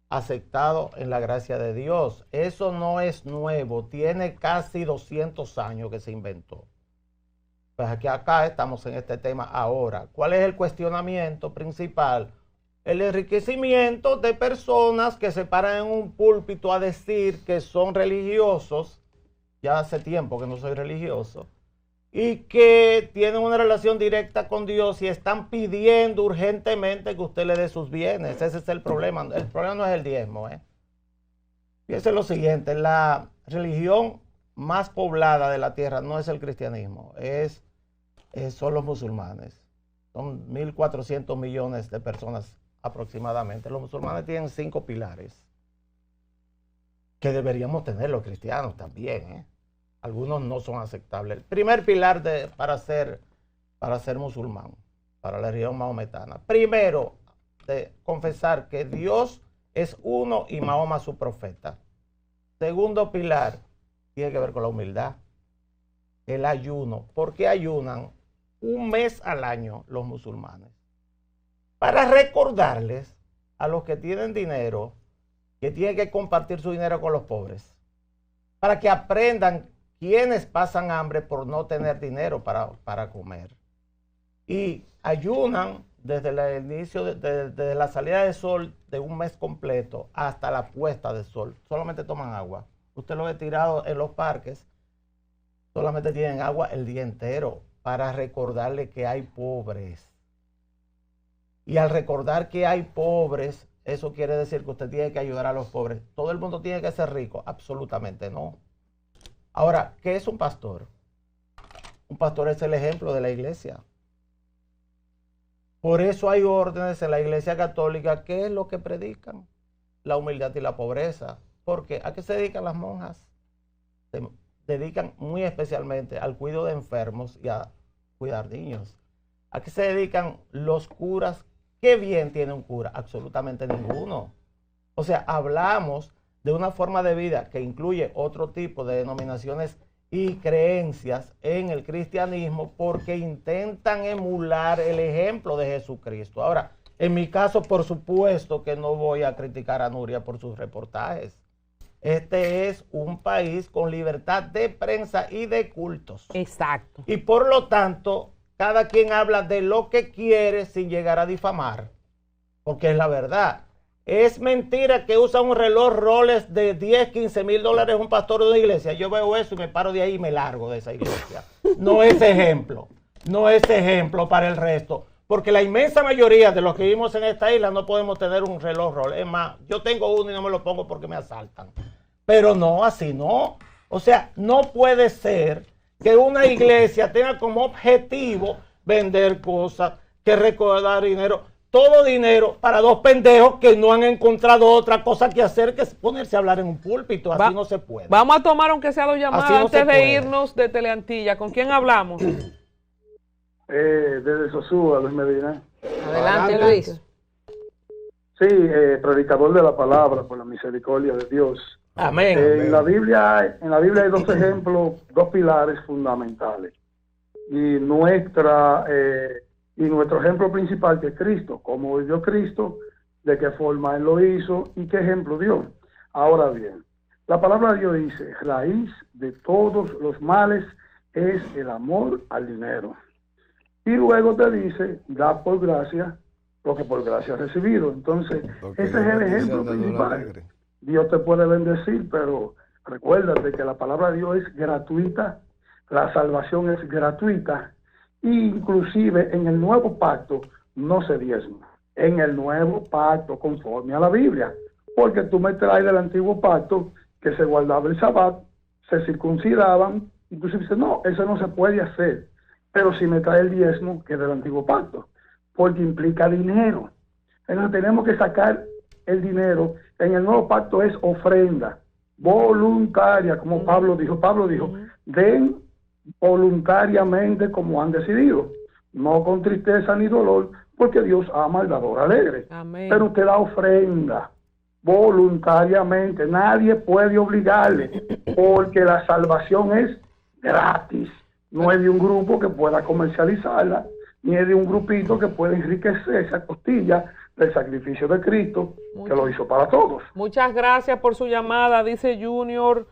[SPEAKER 4] aceptado en la gracia de Dios. Eso no es nuevo, tiene casi 200 años que se inventó. Pues acá estamos en este tema ahora. ¿Cuál es el cuestionamiento principal? El enriquecimiento de personas que se paran en un púlpito a decir que son religiosos. Ya hace tiempo que no soy religioso. Y que tienen una relación directa con Dios y están pidiendo urgentemente que usted le dé sus bienes. Ese es el problema. El problema no es el diezmo. Fíjense lo siguiente, la religión más poblada de la tierra no es el cristianismo, son los musulmanes. Son 1.400 millones de personas aproximadamente. Los musulmanes tienen 5 pilares que deberíamos tener los cristianos también, Algunos no son aceptables. El primer pilar para ser musulmán, para la religión mahometana. Primero, de confesar que Dios es uno y Mahoma su profeta. Segundo pilar, tiene que ver con la humildad. El ayuno. ¿Por qué ayunan 1 mes al año los musulmanes? Para recordarles a los que tienen dinero que tienen que compartir su dinero con los pobres. Para que aprendan quienes pasan hambre por no tener dinero para comer. Y ayunan desde el inicio, desde la salida del sol de 1 mes completo hasta la puesta del sol. Solamente toman agua. Usted lo ve tirado en los parques. Solamente tienen agua el día entero para recordarle que hay pobres. Y al recordar que hay pobres, eso quiere decir que usted tiene que ayudar a los pobres. ¿Todo el mundo tiene que ser rico? Absolutamente no. Ahora, ¿qué es un pastor? Un pastor es el ejemplo de la iglesia. Por eso hay órdenes en la iglesia católica. ¿Qué es lo que predican? La humildad y la pobreza. ¿Por qué? ¿A qué se dedican las monjas? Se dedican muy especialmente al cuidado de enfermos y a cuidar niños. ¿A qué se dedican los curas? ¿Qué bien tiene un cura? Absolutamente ninguno. O sea, hablamos de una forma de vida que incluye otro tipo de denominaciones y creencias en el cristianismo porque intentan emular el ejemplo de Jesucristo. Ahora, en mi caso, por supuesto que no voy a criticar a Nuria por sus reportajes. Este es un país con libertad de prensa y de cultos.
[SPEAKER 6] Exacto.
[SPEAKER 4] Y por lo tanto, cada quien habla de lo que quiere sin llegar a difamar, porque es la verdad. Es mentira que usa un reloj Rolex de 10, 15 mil dólares un pastor de una iglesia. Yo veo eso y me paro de ahí y me largo de esa iglesia. No es ejemplo. No es ejemplo para el resto. Porque la inmensa mayoría de los que vivimos en esta isla no podemos tener un reloj Rolex. Es más, yo tengo uno y no me lo pongo porque me asaltan. Pero no, así no. O sea, no puede ser que una iglesia tenga como objetivo vender cosas, que recaudar dinero. Todo dinero para dos pendejos que no han encontrado otra cosa que hacer que ponerse a hablar en un púlpito. Así no se puede.
[SPEAKER 6] Vamos a tomar aunque sea dos llamadas
[SPEAKER 4] no
[SPEAKER 6] antes de irnos de Teleantilla. ¿Con quién hablamos?
[SPEAKER 7] Desde Sosúa, Luis Medina.
[SPEAKER 1] Adelante, Luis.
[SPEAKER 7] Sí, predicador de la palabra por la misericordia de Dios.
[SPEAKER 4] Amén.
[SPEAKER 7] En la Biblia hay dos ejemplos, dos pilares fundamentales. Y nuestro ejemplo principal, que es Cristo, cómo vivió Cristo, de qué forma Él lo hizo y qué ejemplo dio. Ahora bien, la palabra de Dios dice, raíz de todos los males es el amor al dinero. Y luego te dice, da por gracia lo que por gracia has recibido. Entonces, ese es el ejemplo principal. Dios te puede bendecir, pero recuérdate que la palabra de Dios es gratuita, la salvación es gratuita, e inclusive en el nuevo pacto no se diezma. En el nuevo pacto, conforme a la Biblia, porque tú me traes del antiguo pacto que se guardaba el Sabbat, se circuncidaban, y tú dices, no, eso no se puede hacer. Pero si me trae el diezmo, que es del antiguo pacto, porque implica dinero. Entonces tenemos que sacar el dinero. En el nuevo pacto es ofrenda voluntaria, como Pablo dijo, den voluntariamente como han decidido, no con tristeza ni dolor, porque Dios ama al dador alegre.
[SPEAKER 6] Amén.
[SPEAKER 7] Pero usted da ofrenda voluntariamente, nadie puede obligarle, porque la salvación es gratis. No es de un grupo que pueda comercializarla, ni es de un grupito que pueda enriquecerse a costilla del sacrificio de Cristo, que lo hizo para todos.
[SPEAKER 6] Muchas gracias por su llamada, dice Junior.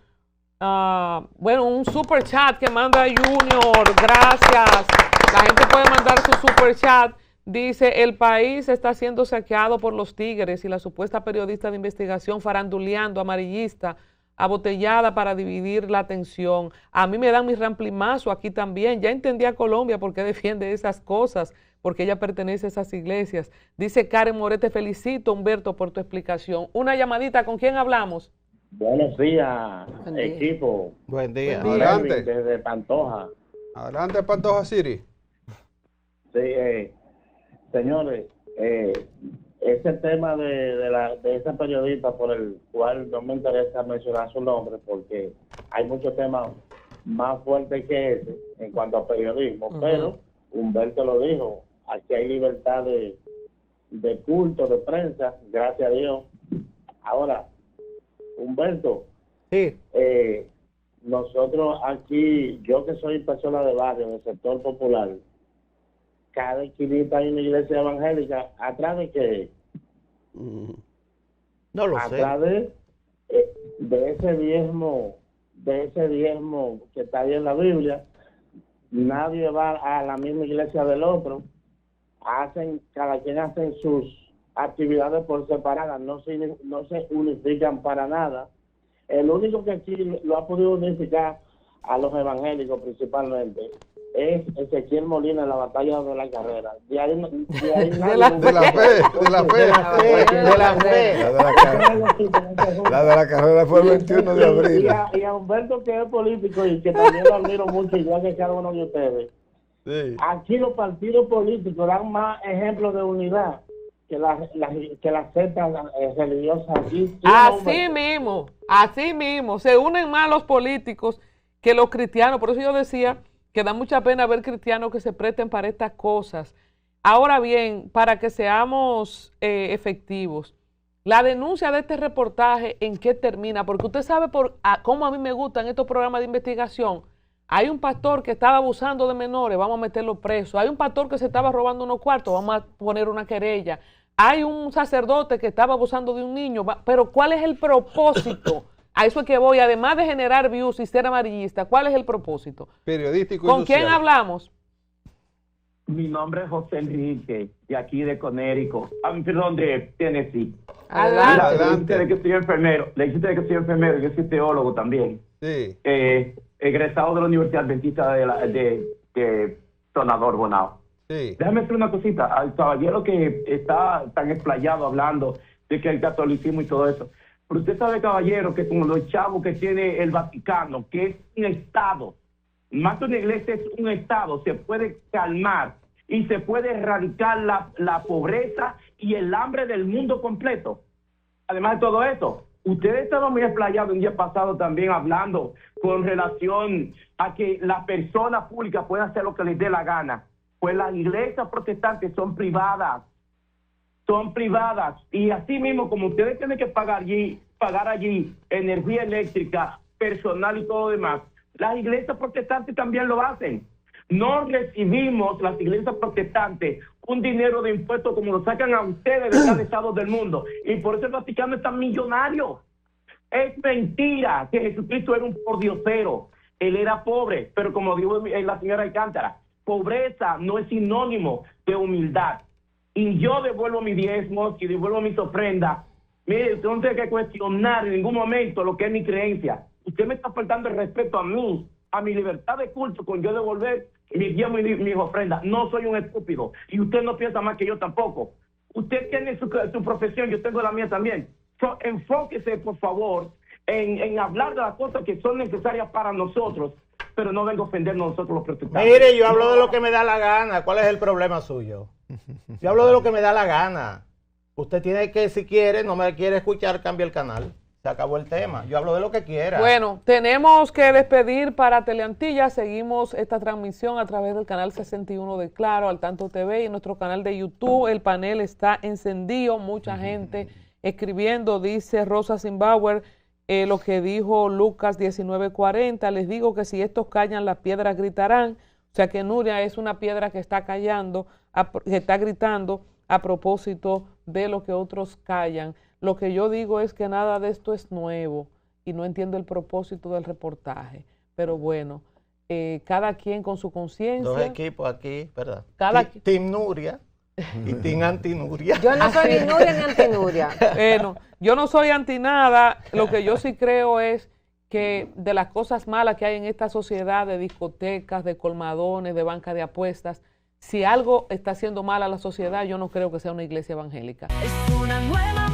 [SPEAKER 6] Bueno, un super chat que manda Junior, gracias. La gente puede mandar su super chat. Dice, el país está siendo saqueado por los tigres y la supuesta periodista de investigación faranduleando, amarillista, abotellada para dividir la atención. A mí me dan mi ramplimazo aquí también. Ya entendí a Colombia por qué defiende esas cosas, porque ella pertenece a esas iglesias. Dice Karen More, te felicito, Humberto, por tu explicación. Una llamadita, ¿con quién hablamos?
[SPEAKER 8] Buenos días, equipo.
[SPEAKER 4] Buen día.
[SPEAKER 5] Adelante.
[SPEAKER 8] Desde Pantoja.
[SPEAKER 5] Adelante, Pantoja City.
[SPEAKER 8] Sí, señores, ese tema de esa periodista por el cual no me interesa mencionar su nombre porque hay muchos temas más fuertes que ese en cuanto a periodismo, pero Humberto lo dijo, aquí hay libertad de culto, de prensa, gracias a Dios. Ahora, Humberto,
[SPEAKER 4] sí.
[SPEAKER 8] Nosotros aquí, yo que soy persona de barrio, del sector popular, cada esquinita hay una iglesia evangélica. ¿Atrás de qué?
[SPEAKER 4] No lo sé.
[SPEAKER 8] Atrás de ese diezmo que está ahí en la Biblia. Nadie va a la misma iglesia del otro. Cada quien hace sus actividades por separadas, no se unifican para nada. El único que aquí lo ha podido unificar a los evangélicos principalmente es Ezequiel Molina en la batalla de la carrera. De la fe.
[SPEAKER 3] La de la carrera fue el 21 de abril.
[SPEAKER 8] Y a Humberto, que es político y que también lo admiro mucho, igual que cada uno de ustedes. Sí. Aquí los partidos políticos dan más ejemplos de unidad que las sectas religiosas aquí. Así
[SPEAKER 6] mismo, se unen más los políticos que los cristianos. Por eso yo decía que da mucha pena ver cristianos que se presten para estas cosas. Ahora bien, para que seamos efectivos, La denuncia de este reportaje, ¿en qué termina? Porque usted sabe cómo a mí me gustan estos programas de investigación. Hay un pastor que estaba abusando de menores, vamos a meterlo preso. Hay un pastor que se estaba robando unos cuartos, vamos a poner una querella. Hay un sacerdote que estaba abusando de un niño, pero ¿cuál es el propósito? A eso es que voy, además de generar views y ser amarillista, ¿cuál es el propósito?
[SPEAKER 5] Periodístico y
[SPEAKER 6] ¿Con
[SPEAKER 5] social.
[SPEAKER 6] quién hablamos?
[SPEAKER 9] Mi nombre es José Enrique, de aquí de Connecticut, perdón, de Tennessee.
[SPEAKER 6] Adelante.
[SPEAKER 9] Le dijiste que soy enfermero, yo soy teólogo también.
[SPEAKER 5] Sí.
[SPEAKER 9] Egresado de la Universidad Adventista de Sonador, Bonao.
[SPEAKER 5] Sí.
[SPEAKER 9] Déjame decir una cosita, al caballero que está tan explayado hablando de que el catolicismo y todo eso. Pero usted sabe, caballero, que como los chavos que tiene el Vaticano, que es un Estado, más que una iglesia es un Estado, se puede calmar y se puede erradicar la pobreza y el hambre del mundo completo. Además de todo eso, ustedes estaban muy explayados un día pasado también hablando con relación a que la persona pública puede hacer lo que les dé la gana. Pues las iglesias protestantes son privadas. Y así mismo, como ustedes tienen que pagar allí energía eléctrica, personal y todo lo demás, las iglesias protestantes también lo hacen. No recibimos, las iglesias protestantes, un dinero de impuestos como lo sacan a ustedes de cada estado del mundo. Y por eso el Vaticano es tan millonario. Es mentira que Jesucristo era un pordiosero. Él era pobre, pero como dijo la señora Alcántara, pobreza no es sinónimo de humildad. Y yo devuelvo mis diezmos y devuelvo mis ofrendas. Mire, usted no tiene que cuestionar en ningún momento lo que es mi creencia. Usted me está faltando el respeto a mí, a mi libertad de culto, con yo devolver mis diezmos y mis ofrendas. No soy un estúpido. Y usted no piensa más que yo tampoco. Usted tiene su profesión, yo tengo la mía también. Enfóquese, por favor, en hablar de las cosas que son necesarias para nosotros, pero no venga a ofendernos nosotros los protestantes.
[SPEAKER 4] Mire, yo hablo de lo que me da la gana. ¿Cuál es el problema suyo? Yo hablo de lo que me da la gana. Usted tiene que, si quiere, no me quiere escuchar, cambie el canal. Se acabó el tema. Yo hablo de lo que quiera.
[SPEAKER 6] Bueno, tenemos que despedir para Teleantillas. Seguimos esta transmisión a través del canal 61 de Claro, Al Tanto TV y en nuestro canal de YouTube. El panel está encendido, mucha gente escribiendo. Dice Rosa Zimbauer, lo que dijo Lucas 19:40. Les digo que si estos callan, las piedras gritarán. O sea que Nuria es una piedra que está callando, que está gritando a propósito de lo que otros callan. Lo que yo digo es que nada de esto es nuevo y no entiendo el propósito del reportaje. Pero bueno, cada quien con su conciencia.
[SPEAKER 4] Dos equipos aquí, ¿verdad? Team Nuria y Team Antinuria.
[SPEAKER 1] Yo no soy ni Nuria ni Antinuria.
[SPEAKER 6] Bueno, yo no soy anti nada. Lo que yo sí creo es que de las cosas malas que hay en esta sociedad, de discotecas, de colmadones, de banca de apuestas, si algo está haciendo mal a la sociedad, yo no creo que sea una iglesia evangélica.
[SPEAKER 10] Es una nueva